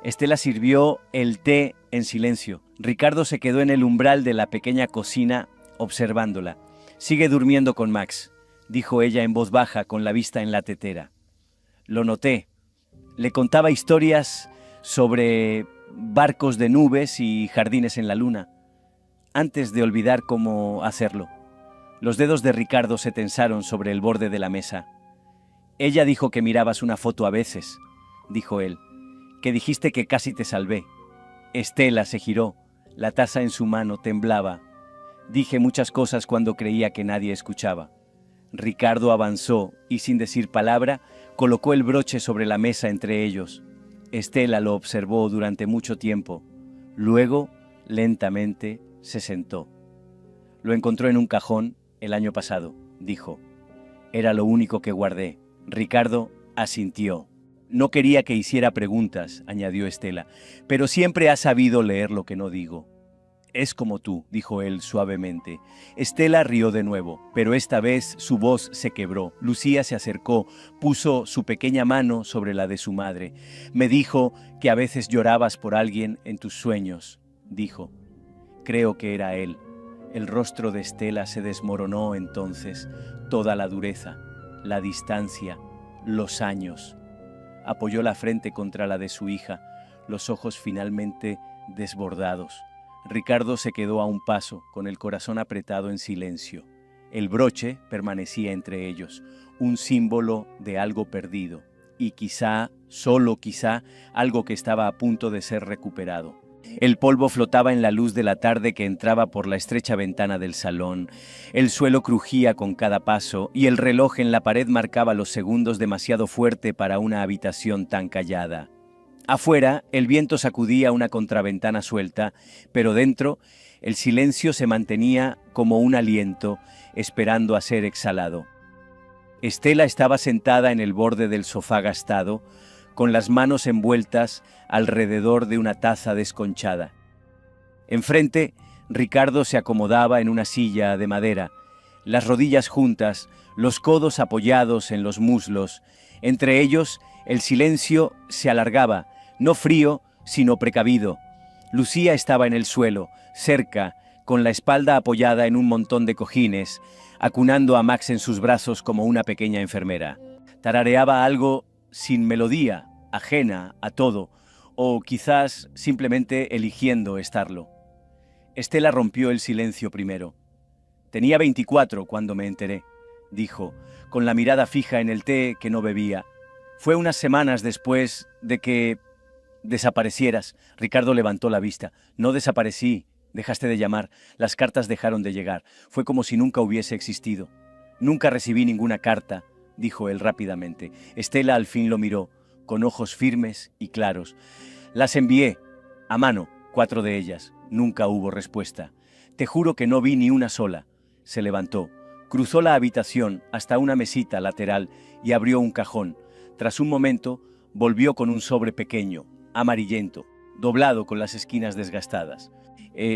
Estela sirvió el té en silencio. Ricardo se quedó en el umbral de la pequeña cocina observándola. «Sigue durmiendo con Max», dijo ella en voz baja, con la vista en la tetera. Lo noté. Le contaba historias sobre barcos de nubes y jardines en la luna, antes de olvidar cómo hacerlo. Los dedos de Ricardo se tensaron sobre el borde de la mesa. «Ella dijo que mirabas una foto a veces», dijo él, «que dijiste que casi te salvé». Estela se giró, la taza en su mano temblaba. «Dije muchas cosas cuando creía que nadie escuchaba». Ricardo avanzó y, sin decir palabra, colocó el broche sobre la mesa entre ellos. Estela lo observó durante mucho tiempo. Luego, lentamente, se sentó. «Lo encontró en un cajón el año pasado», dijo. «Era lo único que guardé». Ricardo asintió. «No quería que hiciera preguntas», añadió Estela, «pero siempre has sabido leer lo que no digo». «Es como tú», dijo él suavemente. Estela rió de nuevo, pero esta vez su voz se quebró. Lucía se acercó, puso su pequeña mano sobre la de su madre. «Me dijo que a veces llorabas por alguien en tus sueños», dijo. Creo que era él. El rostro de Estela se desmoronó entonces, toda la dureza, la distancia, los años. Apoyó la frente contra la de su hija, los ojos finalmente desbordados. Ricardo se quedó a un paso, con el corazón apretado en silencio. El broche permanecía entre ellos, un símbolo de algo perdido, y quizá, solo quizá, algo que estaba a punto de ser recuperado. El polvo flotaba en la luz de la tarde que entraba por la estrecha ventana del salón. El suelo crujía con cada paso y el reloj en la pared marcaba los segundos demasiado fuerte para una habitación tan callada. Afuera, el viento sacudía una contraventana suelta, pero dentro, el silencio se mantenía como un aliento, esperando a ser exhalado. Estela estaba sentada en el borde del sofá gastado, con las manos envueltas alrededor de una taza desconchada. Enfrente, Ricardo se acomodaba en una silla de madera, las rodillas juntas, los codos apoyados en los muslos. Entre ellos, el silencio se alargaba, no frío, sino precavido. Lucía estaba en el suelo, cerca, con la espalda apoyada en un montón de cojines, acunando a Max en sus brazos como una pequeña enfermera. Tarareaba algo sin melodía, ajena a todo, o quizás simplemente eligiendo estarlo. Estela rompió el silencio primero. Tenía 24 cuando me enteré, dijo, con la mirada fija en el té que no bebía. Fue unas semanas después de que desaparecieras. Ricardo levantó la vista. No desaparecí, dejaste de llamar, las cartas dejaron de llegar. Fue como si nunca hubiese existido. Nunca recibí ninguna carta, dijo él rápidamente. Estela al fin lo miró, con ojos firmes y claros. Las envié, a mano, 4 de ellas. Nunca hubo respuesta. Te juro que no vi ni una sola. Se levantó, cruzó la habitación hasta una mesita lateral y abrió un cajón. Tras un momento, volvió con un sobre pequeño, amarillento, doblado con las esquinas desgastadas.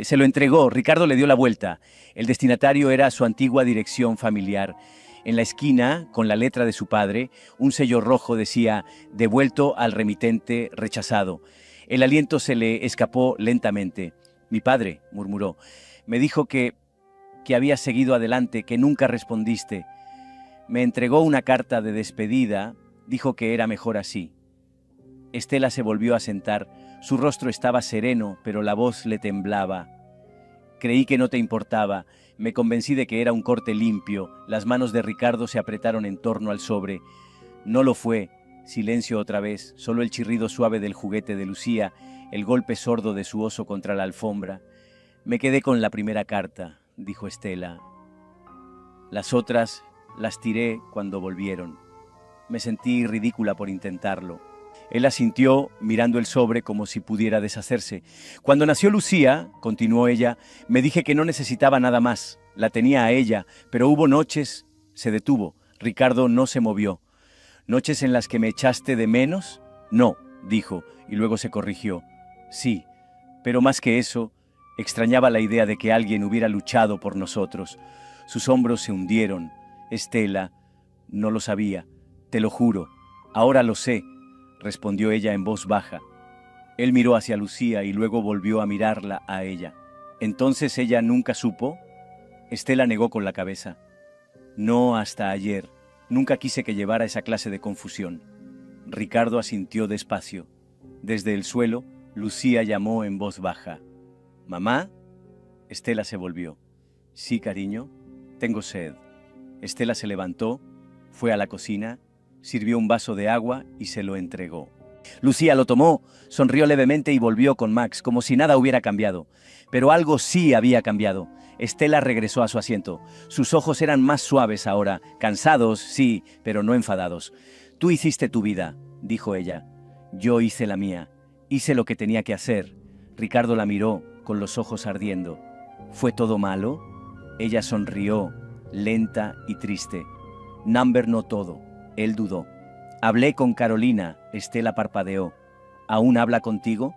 Se lo entregó, Ricardo le dio la vuelta. El destinatario era su antigua dirección familiar. En la esquina, con la letra de su padre, un sello rojo decía «Devuelto al remitente rechazado». El aliento se le escapó lentamente. «Mi padre», murmuró, «me dijo que habías seguido adelante, que nunca respondiste. Me entregó una carta de despedida, dijo que era mejor así». Estela se volvió a sentar. Su rostro estaba sereno, pero la voz le temblaba. «Creí que no te importaba. Me convencí de que era un corte limpio». Las manos de Ricardo se apretaron en torno al sobre. No lo fue. Silencio otra vez, solo el chirrido suave del juguete de Lucía, el golpe sordo de su oso contra la alfombra. «Me quedé con la primera carta», dijo Estela. «Las otras las tiré cuando volvieron. Me sentí ridícula por intentarlo». Él asintió, mirando el sobre como si pudiera deshacerse. «Cuando nació Lucía», continuó ella, «me dije que no necesitaba nada más. La tenía a ella, pero hubo noches». Se detuvo. Ricardo no se movió. «¿Noches en las que me echaste de menos?» «No», dijo, y luego se corrigió. «Sí, pero más que eso, extrañaba la idea de que alguien hubiera luchado por nosotros». Sus hombros se hundieron. «Estela, no lo sabía, te lo juro. Ahora lo sé», respondió ella en voz baja. Él miró hacia Lucía y luego volvió a mirarla a ella. «¿Entonces ella nunca supo?» Estela negó con la cabeza. «No hasta ayer. Nunca quise que llevara esa clase de confusión». Ricardo asintió despacio. Desde el suelo, Lucía llamó en voz baja. «¿Mamá?» Estela se volvió. «Sí, cariño, tengo sed». Estela se levantó, fue a la cocina, sirvió un vaso de agua y se lo entregó. Lucía lo tomó, sonrió levemente y volvió con Max, como si nada hubiera cambiado. Pero algo sí había cambiado. Estela regresó a su asiento. Sus ojos eran más suaves ahora, cansados, sí, pero no enfadados. «Tú hiciste tu vida», dijo ella. «Yo hice la mía. Hice lo que tenía que hacer». Ricardo la miró, con los ojos ardiendo. «¿Fue todo malo?» Ella sonrió, lenta y triste. «Number no todo». Él dudó. «Hablé con Carolina», Estela parpadeó. «¿Aún habla contigo?»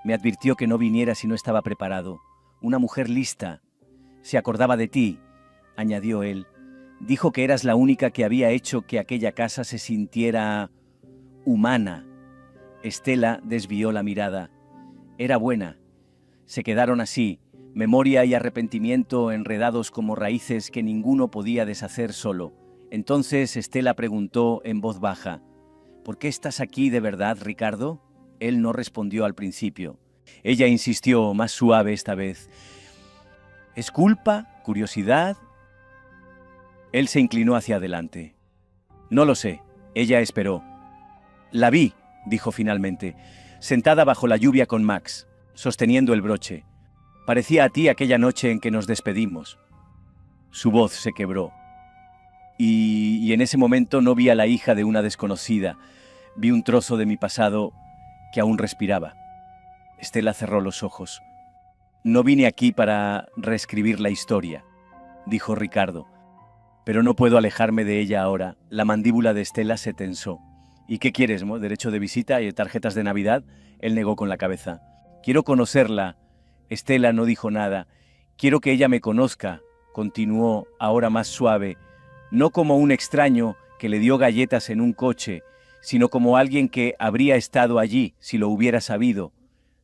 «Me advirtió que no viniera si no estaba preparado. Una mujer lista. Se acordaba de ti», añadió él. «Dijo que eras la única que había hecho que aquella casa se sintiera humana». Estela desvió la mirada. Era buena. Se quedaron así, memoria y arrepentimiento enredados como raíces que ninguno podía deshacer solo. Entonces Estela preguntó en voz baja: «¿Por qué estás aquí de verdad, Ricardo?» Él no respondió al principio. Ella insistió, más suave esta vez. «¿Es culpa? ¿Curiosidad?» Él se inclinó hacia adelante. «No lo sé». Ella esperó. «La vi», dijo finalmente, sentada bajo la lluvia con Max, sosteniendo el broche. «Parecía a ti aquella noche en que nos despedimos». Su voz se quebró. Y en ese momento no vi a la hija de una desconocida. Vi un trozo de mi pasado que aún respiraba». Estela cerró los ojos. «No vine aquí para reescribir la historia», dijo Ricardo. «Pero no puedo alejarme de ella ahora». La mandíbula de Estela se tensó. «¿Y qué quieres, mo? ¿Derecho de visita y tarjetas de Navidad?» Él negó con la cabeza. «Quiero conocerla». Estela no dijo nada. «Quiero que ella me conozca», continuó, ahora más suave. «No como un extraño que le dio galletas en un coche, sino como alguien que habría estado allí si lo hubiera sabido.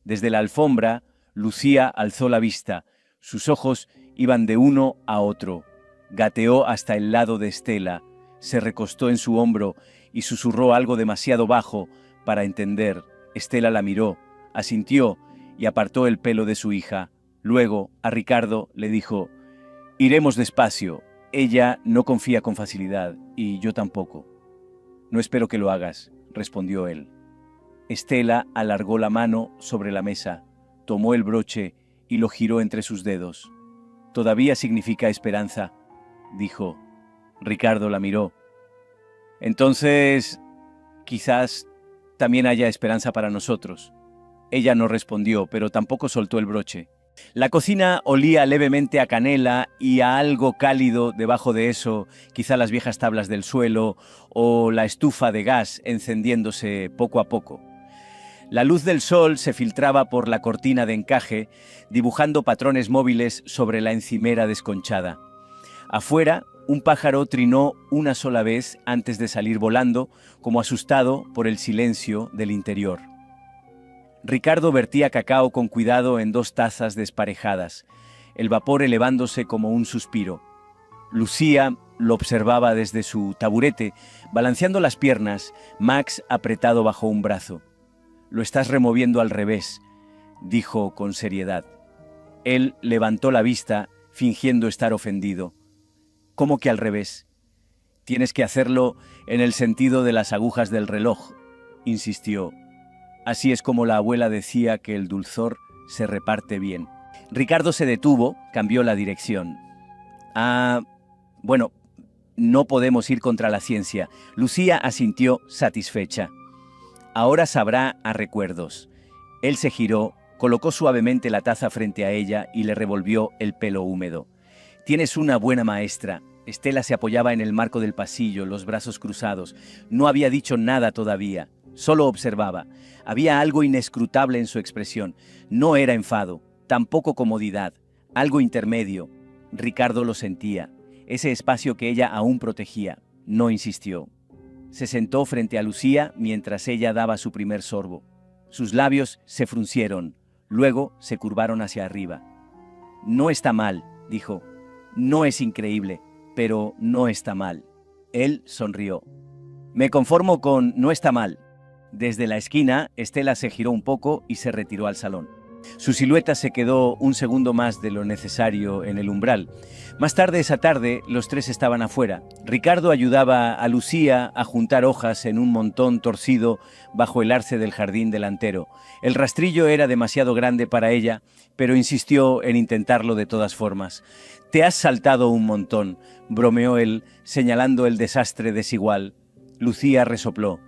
Desde la alfombra, Lucía alzó la vista. Sus ojos iban de uno a otro. Gateó hasta el lado de Estela, se recostó en su hombro y susurró algo demasiado bajo para entender. Estela la miró, asintió y apartó el pelo de su hija. Luego, a Ricardo le dijo: «Iremos despacio. Ella no confía con facilidad y yo tampoco». «No espero que lo hagas», respondió él. Estela alargó la mano sobre la mesa, tomó el broche y lo giró entre sus dedos. «Todavía significa esperanza», dijo. Ricardo la miró. «Entonces, quizás también haya esperanza para nosotros». Ella no respondió, pero tampoco soltó el broche. La cocina olía levemente a canela y a algo cálido debajo de eso, quizá las viejas tablas del suelo o la estufa de gas encendiéndose poco a poco. La luz del sol se filtraba por la cortina de encaje, dibujando patrones móviles sobre la encimera desconchada. Afuera, un pájaro trinó una sola vez antes de salir volando, como asustado por el silencio del interior. Ricardo vertía cacao con cuidado en 2 tazas desparejadas, el vapor elevándose como un suspiro. Lucía lo observaba desde su taburete, balanceando las piernas, Max apretado bajo un brazo. «Lo estás removiendo al revés», dijo con seriedad. Él levantó la vista, fingiendo estar ofendido. «¿Cómo que al revés?» «Tienes que hacerlo en el sentido de las agujas del reloj», insistió. «Así es como la abuela decía que el dulzor se reparte bien». Ricardo se detuvo, cambió la dirección. Bueno, no podemos ir contra la ciencia». Lucía asintió satisfecha. «Ahora sabrá a recuerdos». Él se giró, colocó suavemente la taza frente a ella y le revolvió el pelo húmedo. «Tienes una buena maestra». Estela se apoyaba en el marco del pasillo, los brazos cruzados. No había dicho nada todavía, solo observaba. Había algo inescrutable en su expresión. No era enfado, tampoco comodidad, algo intermedio. Ricardo lo sentía, ese espacio que ella aún protegía. No insistió. Se sentó frente a Lucía mientras ella daba su primer sorbo. Sus labios se fruncieron, luego se curvaron hacia arriba. «No está mal», dijo. «No es increíble, pero no está mal». Él sonrió. «Me conformo con no está mal». Desde la esquina, Estela se giró un poco y se retiró al salón. Su silueta se quedó un segundo más de lo necesario en el umbral. Más tarde esa tarde, los 3 estaban afuera. Ricardo ayudaba a Lucía a juntar hojas en un montón torcido bajo el arce del jardín delantero. El rastrillo era demasiado grande para ella, pero insistió en intentarlo de todas formas. «Te has saltado un montón», bromeó él, señalando el desastre desigual. Lucía resopló.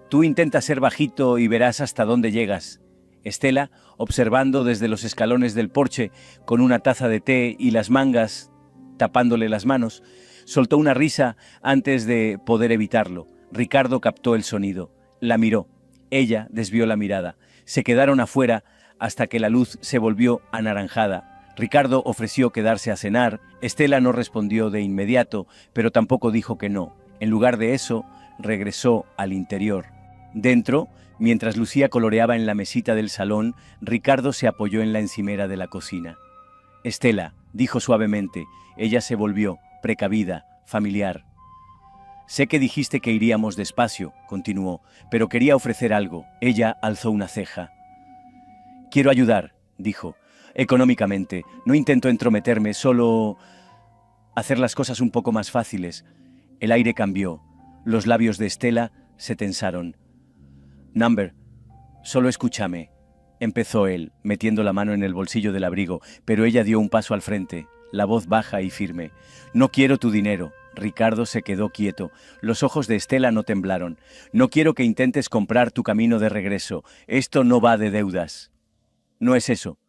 «Tú intenta ser bajito y verás hasta dónde llegas». Estela, observando desde los escalones del porche, con una taza de té y las mangas tapándole las manos, soltó una risa antes de poder evitarlo. Ricardo captó el sonido. La miró. Ella desvió la mirada. Se quedaron afuera hasta que la luz se volvió anaranjada. Ricardo ofreció quedarse a cenar. Estela no respondió de inmediato, pero tampoco dijo que no. En lugar de eso, regresó al interior. Dentro, mientras Lucía coloreaba en la mesita del salón, Ricardo se apoyó en la encimera de la cocina. «Estela», dijo suavemente. Ella se volvió, precavida, familiar. «Sé que dijiste que iríamos despacio», continuó, «pero quería ofrecer algo». Ella alzó una ceja. «Quiero ayudar», dijo, «económicamente. No intento entrometerme, solo hacer las cosas un poco más fáciles». El aire cambió. Los labios de Estela se tensaron. «Number, solo escúchame», empezó él, metiendo la mano en el bolsillo del abrigo, pero ella dio un paso al frente, la voz baja y firme. «No quiero tu dinero». Ricardo se quedó quieto. Los ojos de Estela no temblaron. «No quiero que intentes comprar tu camino de regreso. Esto no va de deudas». «No es eso.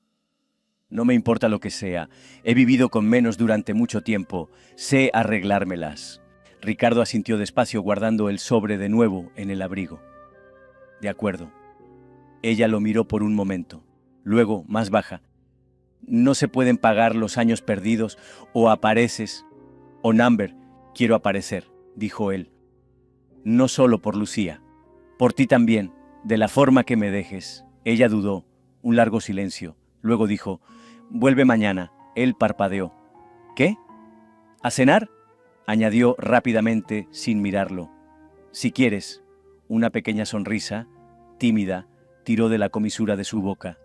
No me importa lo que sea. He vivido con menos durante mucho tiempo. Sé arreglármelas». Ricardo asintió despacio, guardando el sobre de nuevo en el abrigo. «De acuerdo». Ella lo miró por un momento. Luego, más baja. «No se pueden pagar los años perdidos, o apareces, o Number, quiero aparecer», dijo él. «No solo por Lucía, por ti también, de la forma que me dejes». Ella dudó, un largo silencio. Luego dijo, «Vuelve mañana». Él parpadeó. «¿Qué? ¿A cenar?», añadió rápidamente sin mirarlo. «Si quieres». Una pequeña sonrisa, tímida, tiró de la comisura de su boca.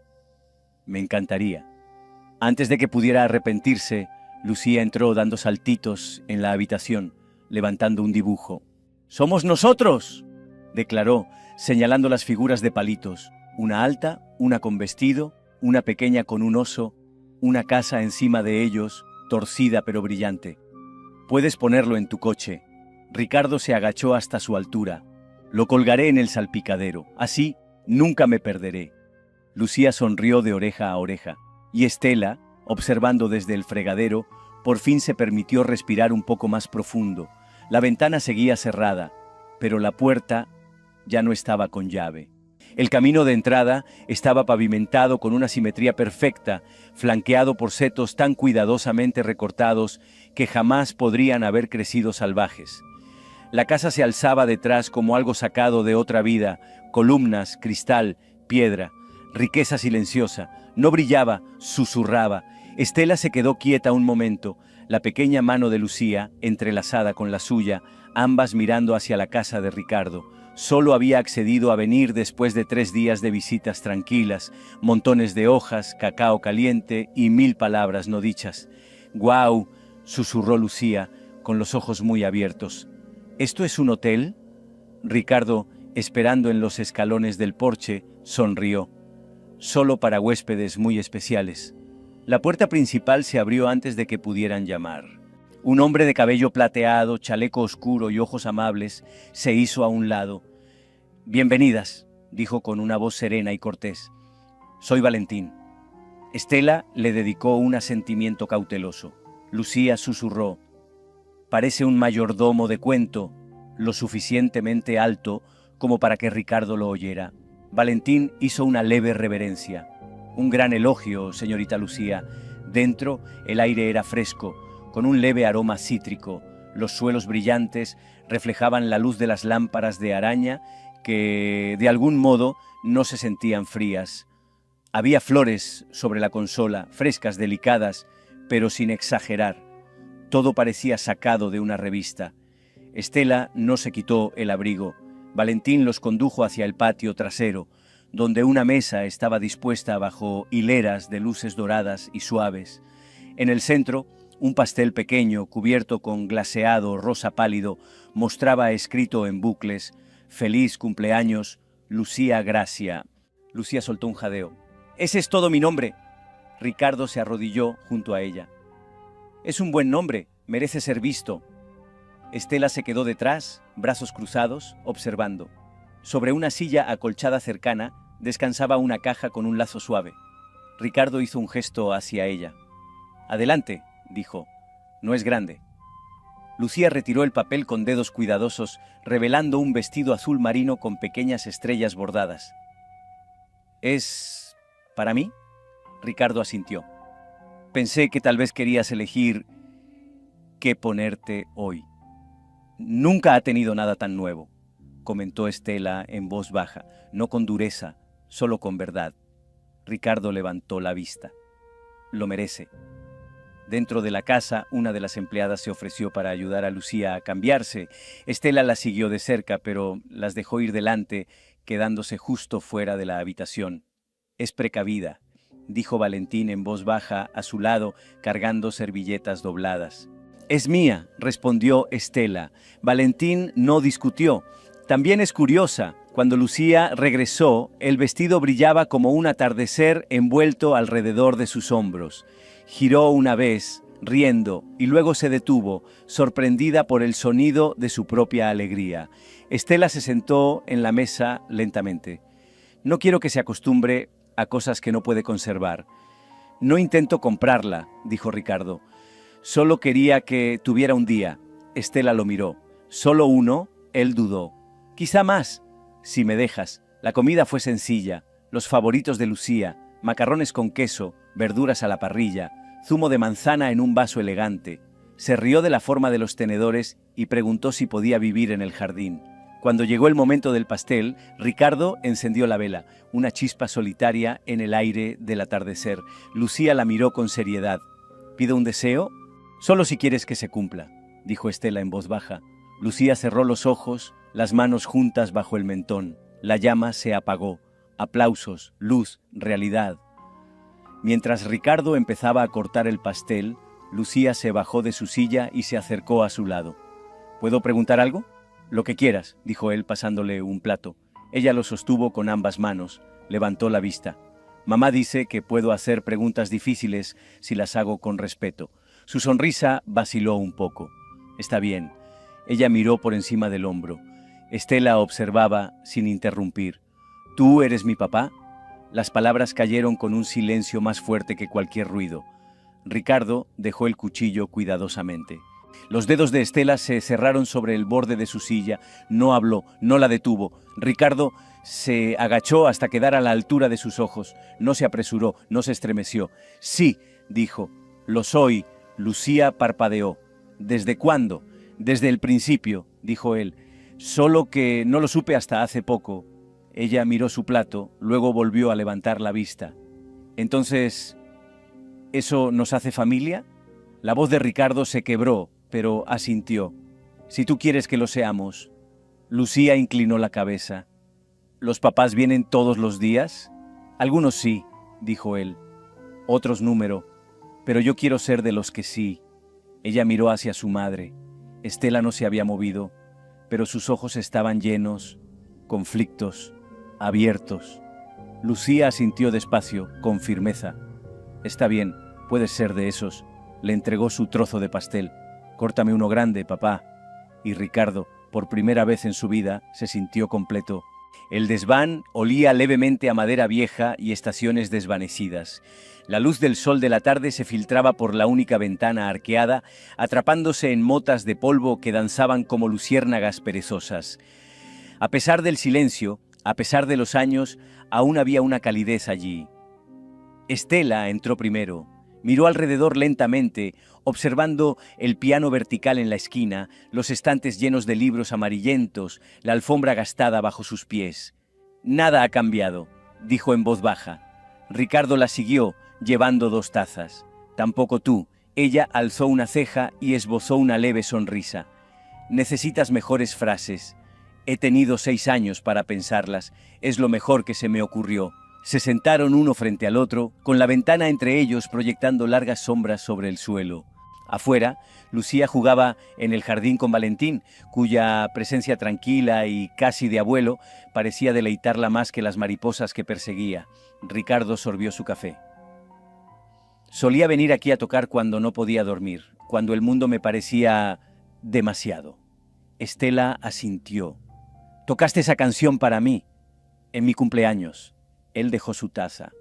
«Me encantaría». Antes de que pudiera arrepentirse, Lucía entró dando saltitos en la habitación, levantando un dibujo. «¡Somos nosotros!», declaró, señalando las figuras de palitos. Una alta, una con vestido, una pequeña con un oso, una casa encima de ellos, torcida pero brillante. «Puedes ponerlo en tu coche». Ricardo se agachó hasta su altura. «Lo colgaré en el salpicadero. Así nunca me perderé». Lucía sonrió de oreja a oreja, y Estela, observando desde el fregadero, por fin se permitió respirar un poco más profundo. La ventana seguía cerrada, pero la puerta ya no estaba con llave. El camino de entrada estaba pavimentado con una simetría perfecta, flanqueado por setos tan cuidadosamente recortados que jamás podrían haber crecido salvajes. La casa se alzaba detrás como algo sacado de otra vida, columnas, cristal, piedra, riqueza silenciosa. No brillaba, susurraba. Estela se quedó quieta un momento, la pequeña mano de Lucía entrelazada con la suya, ambas mirando hacia la casa de Ricardo. Solo había accedido a venir después de 3 días de visitas tranquilas, montones de hojas, cacao caliente y 1000 palabras no dichas. «¡Guau!», susurró Lucía, con los ojos muy abiertos. «¿Esto es un hotel?». Ricardo, esperando en los escalones del porche, sonrió. «Solo para huéspedes muy especiales». La puerta principal se abrió antes de que pudieran llamar. Un hombre de cabello plateado, chaleco oscuro y ojos amables se hizo a un lado. «Bienvenidas», dijo con una voz serena y cortés. «Soy Valentín». Estela le dedicó un asentimiento cauteloso. Lucía susurró. «Parece un mayordomo de cuento», lo suficientemente alto como para que Ricardo lo oyera. Valentín hizo una leve reverencia. «Un gran elogio, señorita Lucía». Dentro el aire era fresco, con un leve aroma cítrico. Los suelos brillantes reflejaban la luz de las lámparas de araña que, de algún modo, no se sentían frías. Había flores sobre la consola, frescas, delicadas, pero sin exagerar. Todo parecía sacado de una revista. Estela no se quitó el abrigo. Valentín los condujo hacia el patio trasero, donde una mesa estaba dispuesta bajo hileras de luces doradas y suaves. En el centro, un pastel pequeño, cubierto con glaseado rosa pálido, mostraba escrito en bucles: «Feliz cumpleaños, Lucía Gracia». Lucía soltó un jadeo. «Ese es todo mi nombre». Ricardo se arrodilló junto a ella. «Es un buen nombre, merece ser visto». Estela se quedó detrás, brazos cruzados, observando. Sobre una silla acolchada cercana descansaba una caja con un lazo suave. Ricardo hizo un gesto hacia ella. «Adelante», dijo. «No es grande». Lucía retiró el papel con dedos cuidadosos, revelando un vestido azul marino con pequeñas estrellas bordadas. «¿Es para mí?», Ricardo asintió. «Pensé que tal vez querías elegir qué ponerte hoy». «Nunca ha tenido nada tan nuevo», comentó Estela en voz baja, no con dureza, solo con verdad. Ricardo levantó la vista. «Lo merece». Dentro de la casa, una de las empleadas se ofreció para ayudar a Lucía a cambiarse. Estela la siguió de cerca, pero las dejó ir delante, quedándose justo fuera de la habitación. «Es precavida», dijo Valentín en voz baja a su lado, cargando servilletas dobladas. «Es mía», respondió Estela. Valentín no discutió. «También es curiosa». Cuando Lucía regresó, el vestido brillaba como un atardecer envuelto alrededor de sus hombros. Giró una vez, riendo, y luego se detuvo, sorprendida por el sonido de su propia alegría. Estela se sentó en la mesa lentamente. «No quiero que se acostumbre a cosas que no puede conservar». «No intento comprarla», dijo Ricardo. «Solo quería que tuviera un día». Estela lo miró. «¿Solo uno?». Él dudó. «Quizá más, si me dejas». La comida fue sencilla, los favoritos de Lucía, macarrones con queso, verduras a la parrilla, zumo de manzana en un vaso elegante. Se rió de la forma de los tenedores y preguntó si podía vivir en el jardín. Cuando llegó el momento del pastel, Ricardo encendió la vela, una chispa solitaria en el aire del atardecer. Lucía la miró con seriedad. ¿Pido un deseo? Solo si quieres que se cumpla, dijo Estela en voz baja. Lucía cerró los ojos, las manos juntas bajo el mentón. La llama se apagó. Aplausos, luz, realidad. Mientras Ricardo empezaba a cortar el pastel, Lucía se bajó de su silla y se acercó a su lado. ¿Puedo preguntar algo? Lo que quieras, dijo él pasándole un plato. Ella lo sostuvo con ambas manos, levantó la vista. Mamá dice que puedo hacer preguntas difíciles si las hago con respeto. Su sonrisa vaciló un poco. Está bien. Ella miró por encima del hombro. Estela observaba sin interrumpir. ¿Tú eres mi papá? Las palabras cayeron con un silencio más fuerte que cualquier ruido. Ricardo dejó el cuchillo cuidadosamente. Los dedos de Estela se cerraron sobre el borde de su silla. No habló, no la detuvo. Ricardo se agachó hasta quedar a la altura de sus ojos. No se apresuró, no se estremeció. Sí, dijo, lo soy. Lucía parpadeó. ¿Desde cuándo? Desde el principio, dijo él. Solo que no lo supe hasta hace poco. Ella miró su plato, luego volvió a levantar la vista. Entonces, ¿eso nos hace familia? La voz de Ricardo se quebró, pero asintió. Si tú quieres que lo seamos. Lucía inclinó la cabeza. ¿Los papás vienen todos los días? Algunos sí, dijo él. Otros número. Pero yo quiero ser de los que sí. Ella miró hacia su madre. Estela no se había movido, pero sus ojos estaban llenos, conflictos, abiertos. Lucía asintió despacio, con firmeza. Está bien, puedes ser de esos. Le entregó su trozo de pastel. Córtame uno grande, papá. Y Ricardo, por primera vez en su vida, se sintió completo. El desván olía levemente a madera vieja y estaciones desvanecidas. La luz del sol de la tarde se filtraba por la única ventana arqueada, atrapándose en motas de polvo que danzaban como luciérnagas perezosas. A pesar del silencio, a pesar de los años, aún había una calidez allí. Estela entró primero. Miró alrededor lentamente, observando el piano vertical en la esquina, los estantes llenos de libros amarillentos, la alfombra gastada bajo sus pies. Nada ha cambiado, dijo en voz baja. Ricardo la siguió, llevando 2 tazas. Tampoco tú. Ella alzó una ceja y esbozó una leve sonrisa. Necesitas mejores frases. He tenido 6 años para pensarlas. Es lo mejor que se me ocurrió. Se sentaron uno frente al otro, con la ventana entre ellos proyectando largas sombras sobre el suelo. Afuera, Lucía jugaba en el jardín con Valentín, cuya presencia tranquila y casi de abuelo parecía deleitarla más que las mariposas que perseguía. Ricardo sorbió su café. Solía venir aquí a tocar cuando no podía dormir, cuando el mundo me parecía demasiado. Estela asintió. Tocaste esa canción para mí, en mi cumpleaños. Él dejó su taza.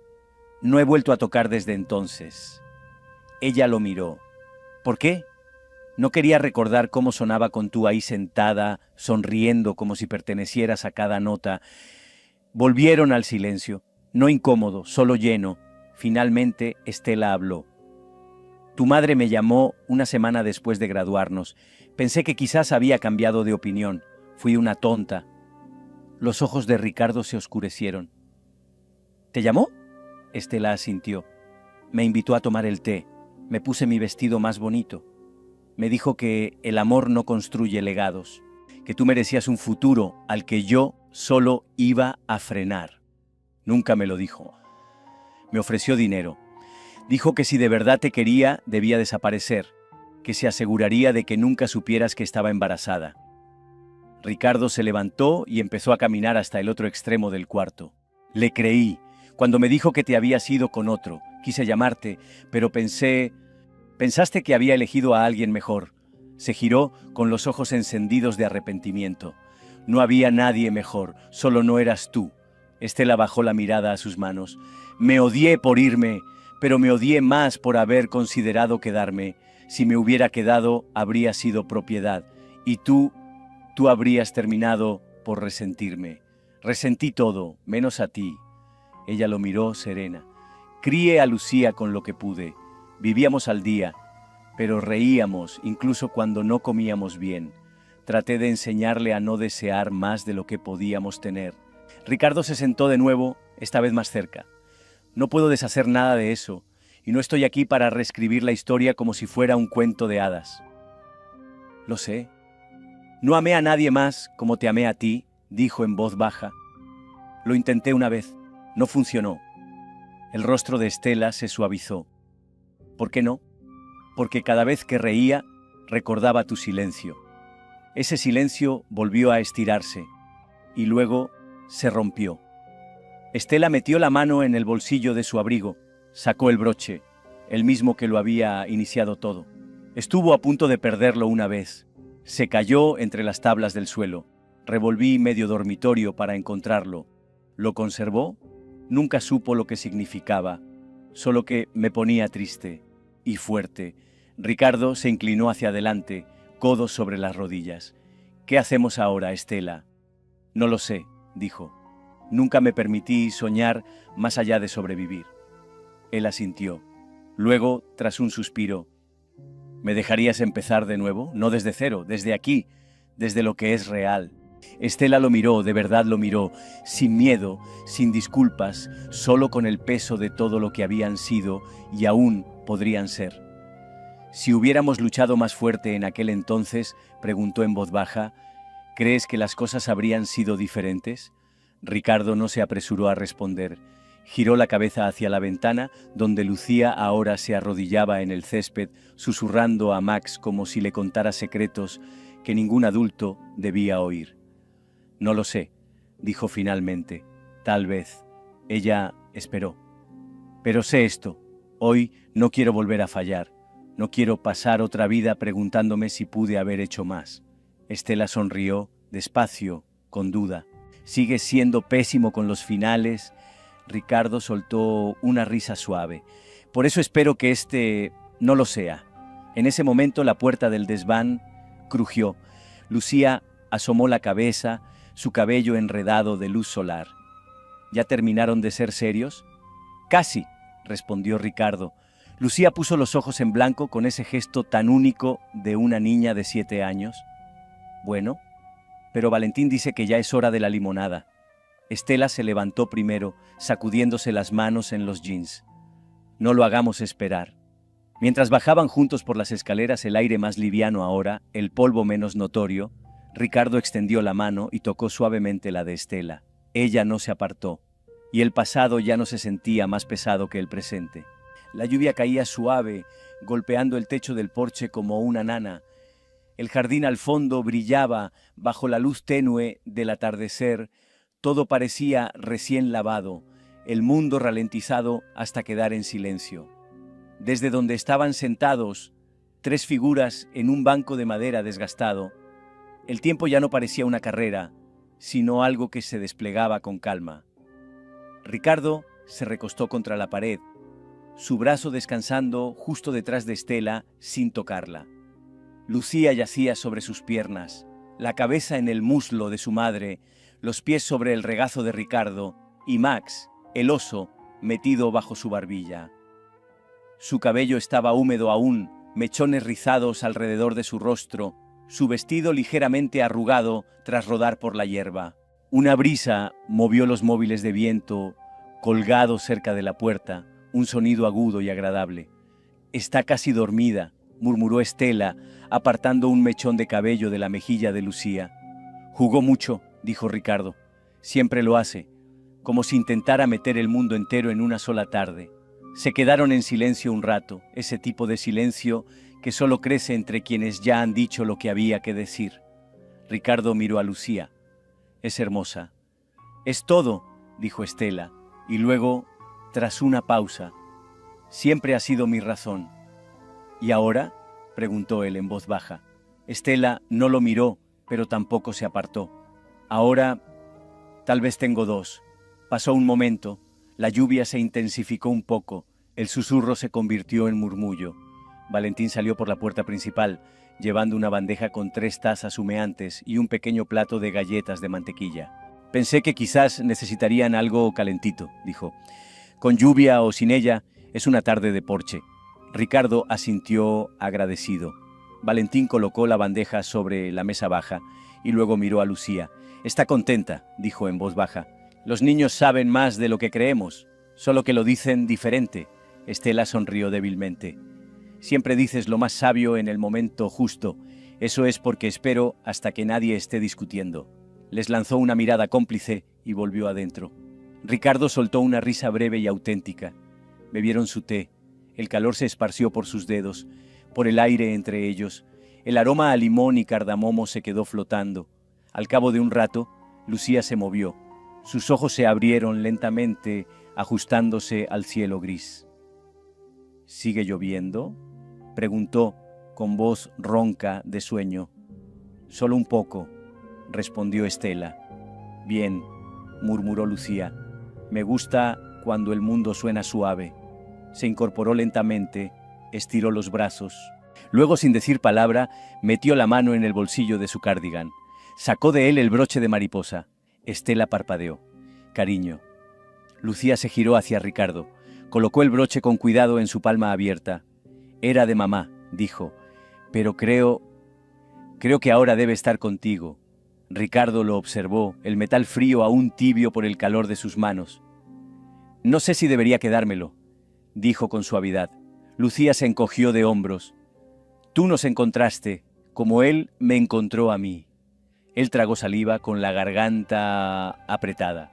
No he vuelto a tocar desde entonces. Ella lo miró. ¿Por qué? No quería recordar cómo sonaba con tú ahí sentada, sonriendo como si pertenecieras a cada nota. Volvieron al silencio, no incómodo, solo lleno. Finalmente, Estela habló. Tu madre me llamó una semana después de graduarnos. Pensé que quizás había cambiado de opinión. Fui una tonta. Los ojos de Ricardo se oscurecieron. ¿Te llamó? Estela asintió. Me invitó a tomar el té. Me puse mi vestido más bonito. Me dijo que el amor no construye legados, que tú merecías un futuro al que yo solo iba a frenar. Nunca me lo dijo. Me ofreció dinero. Dijo que si de verdad te quería, debía desaparecer, que se aseguraría de que nunca supieras que estaba embarazada. Ricardo se levantó y empezó a caminar hasta el otro extremo del cuarto. Le creí. Cuando me dijo que te habías ido con otro, quise llamarte, pero pensaste que había elegido a alguien mejor. Se giró con los ojos encendidos de arrepentimiento. No había nadie mejor, solo no eras tú. Estela bajó la mirada a sus manos. Me odié por irme, pero me odié más por haber considerado quedarme. Si me hubiera quedado, habría sido propiedad. Y tú habrías terminado por resentirme. Resentí todo, menos a ti. Ella lo miró serena. Crié a Lucía con lo que pude. Vivíamos al día, pero reíamos incluso cuando no comíamos bien. Traté de enseñarle a no desear más de lo que podíamos tener. Ricardo se sentó de nuevo, esta vez más cerca. No puedo deshacer nada de eso, y no estoy aquí para reescribir la historia como si fuera un cuento de hadas. Lo sé. No amé a nadie más como te amé a ti, dijo en voz baja. Lo intenté una vez. No funcionó. El rostro de Estela se suavizó. ¿Por qué no? Porque cada vez que reía, recordaba tu silencio. Ese silencio volvió a estirarse, y luego se rompió. Estela metió la mano en el bolsillo de su abrigo, sacó el broche, el mismo que lo había iniciado todo. Estuvo a punto de perderlo una vez. Se cayó entre las tablas del suelo. Revolví medio dormitorio para encontrarlo. ¿Lo conservó? Nunca supo lo que significaba, solo que me ponía triste y fuerte. Ricardo se inclinó hacia adelante, codos sobre las rodillas. ¿Qué hacemos ahora, Estela? No lo sé, dijo. Nunca me permití soñar más allá de sobrevivir. Él asintió. Luego, tras un suspiro, ¿me dejarías empezar de nuevo? No desde cero, desde aquí, desde lo que es real. Estela lo miró, de verdad lo miró, sin miedo, sin disculpas, solo con el peso de todo lo que habían sido y aún podrían ser. Si hubiéramos luchado más fuerte en aquel entonces, preguntó en voz baja, ¿crees que las cosas habrían sido diferentes? Ricardo no se apresuró a responder. Giró la cabeza hacia la ventana, donde Lucía ahora se arrodillaba en el césped, susurrando a Max como si le contara secretos que ningún adulto debía oír. No lo sé, dijo finalmente. Tal vez. Ella esperó. Pero sé esto. Hoy no quiero volver a fallar. No quiero pasar otra vida preguntándome si pude haber hecho más. Estela sonrió, despacio, con duda. ¿Sigues siendo pésimo con los finales? Ricardo soltó una risa suave. Por eso espero que este no lo sea. En ese momento la puerta del desván crujió. Lucía asomó la cabeza, su cabello enredado de luz solar. ¿Ya terminaron de ser serios? Casi, respondió Ricardo. Lucía puso los ojos en blanco con ese gesto tan único de una niña de 7 años. Bueno, pero Valentín dice que ya es hora de la limonada. Estela se levantó primero, sacudiéndose las manos en los jeans. No lo hagamos esperar. Mientras bajaban juntos por las escaleras, el aire más liviano ahora, el polvo menos notorio, Ricardo extendió la mano y tocó suavemente la de Estela. Ella no se apartó, y el pasado ya no se sentía más pesado que el presente. La lluvia caía suave, golpeando el techo del porche como una nana. El jardín al fondo brillaba bajo la luz tenue del atardecer. Todo parecía recién lavado, el mundo ralentizado hasta quedar en silencio. Desde donde estaban sentados, 3 figuras en un banco de madera desgastado, el tiempo ya no parecía una carrera, sino algo que se desplegaba con calma. Ricardo se recostó contra la pared, su brazo descansando justo detrás de Estela sin tocarla. Lucía yacía sobre sus piernas, la cabeza en el muslo de su madre, los pies sobre el regazo de Ricardo y Max, el oso, metido bajo su barbilla. Su cabello estaba húmedo aún, mechones rizados alrededor de su rostro, su vestido ligeramente arrugado tras rodar por la hierba. Una brisa movió los móviles de viento colgados cerca de la puerta, un sonido agudo y agradable. «Está casi dormida», murmuró Estela, apartando un mechón de cabello de la mejilla de Lucía. «Jugó mucho», dijo Ricardo. «Siempre lo hace, como si intentara meter el mundo entero en una sola tarde». Se quedaron en silencio un rato, ese tipo de silencio que solo crece entre quienes ya han dicho lo que había que decir. Ricardo miró a Lucía. «Es hermosa». «Es todo», dijo Estela, y luego, tras una pausa, «siempre ha sido mi razón». «¿Y ahora?», preguntó él en voz baja. Estela no lo miró, pero tampoco se apartó. «Ahora, tal vez tengo 2». Pasó un momento, la lluvia se intensificó un poco, el susurro se convirtió en murmullo. Valentín salió por la puerta principal, llevando una bandeja con 3 tazas humeantes y un pequeño plato de galletas de mantequilla. «Pensé que quizás necesitarían algo calentito», dijo. «Con lluvia o sin ella, es una tarde de porche». Ricardo asintió agradecido. Valentín colocó la bandeja sobre la mesa baja y luego miró a Lucía. «Está contenta», dijo en voz baja. «Los niños saben más de lo que creemos, solo que lo dicen diferente». Estela sonrió débilmente. «Siempre dices lo más sabio en el momento justo. Eso es porque espero hasta que nadie esté discutiendo». Les lanzó una mirada cómplice y volvió adentro. Ricardo soltó una risa breve y auténtica. Bebieron su té. El calor se esparció por sus dedos, por el aire entre ellos. El aroma a limón y cardamomo se quedó flotando. Al cabo de un rato, Lucía se movió. Sus ojos se abrieron lentamente, ajustándose al cielo gris. «¿Sigue lloviendo?», preguntó con voz ronca de sueño. «Solo un poco», respondió Estela. «Bien», murmuró Lucía. «Me gusta cuando el mundo suena suave». Se incorporó lentamente, estiró los brazos. Luego, sin decir palabra, metió la mano en el bolsillo de su cardigan. Sacó de él el broche de mariposa. Estela parpadeó. «Cariño». Lucía se giró hacia Ricardo. Colocó el broche con cuidado en su palma abierta. «Era de mamá», dijo, «pero creo que ahora debe estar contigo». Ricardo lo observó, el metal frío aún tibio por el calor de sus manos. «No sé si debería quedármelo», dijo con suavidad. Lucía se encogió de hombros. «Tú nos encontraste, como él me encontró a mí». Él tragó saliva con la garganta apretada.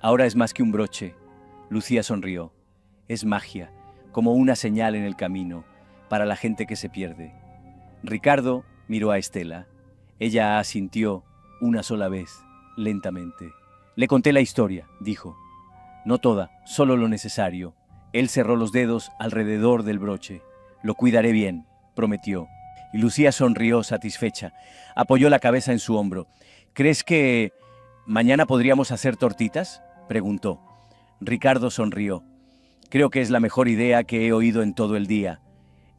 «Ahora es más que un broche». Lucía sonrió. «Es magia, como una señal en el camino, para la gente que se pierde». Ricardo miró a Estela. Ella asintió una sola vez, lentamente. «Le conté la historia», dijo. «No toda, solo lo necesario». Él cerró los dedos alrededor del broche. «Lo cuidaré bien», prometió. Y Lucía sonrió satisfecha. Apoyó la cabeza en su hombro. «¿Crees que mañana podríamos hacer tortitas?», preguntó. Ricardo sonrió. «Creo que es la mejor idea que he oído en todo el día».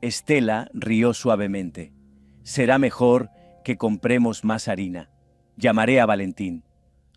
Estela rió suavemente. «Será mejor que compremos más harina. Llamaré a Valentín».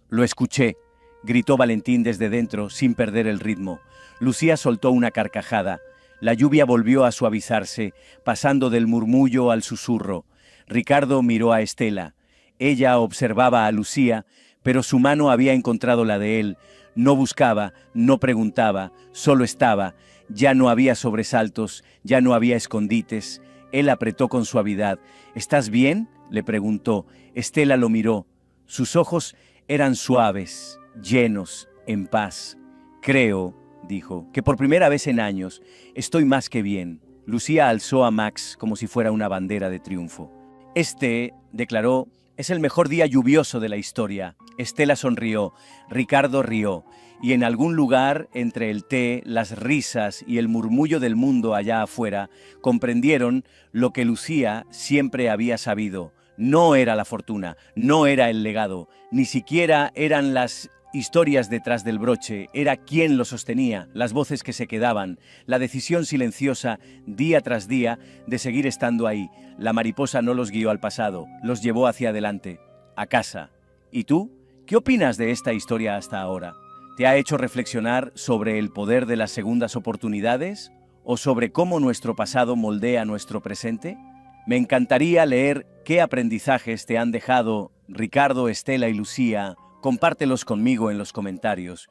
«Lo escuché», gritó Valentín desde dentro sin perder el ritmo. Lucía soltó una carcajada. La lluvia volvió a suavizarse, pasando del murmullo al susurro. Ricardo miró a Estela. Ella observaba a Lucía, pero su mano había encontrado la de él. No buscaba, no preguntaba, solo estaba. Ya no había sobresaltos, ya no había escondites. Él apretó con suavidad. «¿Estás bien?», le preguntó. Estela lo miró. Sus ojos eran suaves, llenos, en paz. «Creo», dijo, «que por primera vez en años estoy más que bien». Lucía alzó a Max como si fuera una bandera de triunfo. «Este», declaró, «es el mejor día lluvioso de la historia». Estela sonrió, Ricardo rió, y en algún lugar entre el té, las risas y el murmullo del mundo allá afuera, comprendieron lo que Lucía siempre había sabido. No era la fortuna, no era el legado, ni siquiera eran las historias detrás del broche, era quien lo sostenía, las voces que se quedaban, la decisión silenciosa, día tras día, de seguir estando ahí. La mariposa no los guió al pasado, los llevó hacia adelante, a casa. ¿Y tú? ¿Qué opinas de esta historia hasta ahora? ¿Te ha hecho reflexionar sobre el poder de las segundas oportunidades? ¿O sobre cómo nuestro pasado moldea nuestro presente? Me encantaría leer qué aprendizajes te han dejado Ricardo, Estela y Lucía. Compártelos conmigo en los comentarios.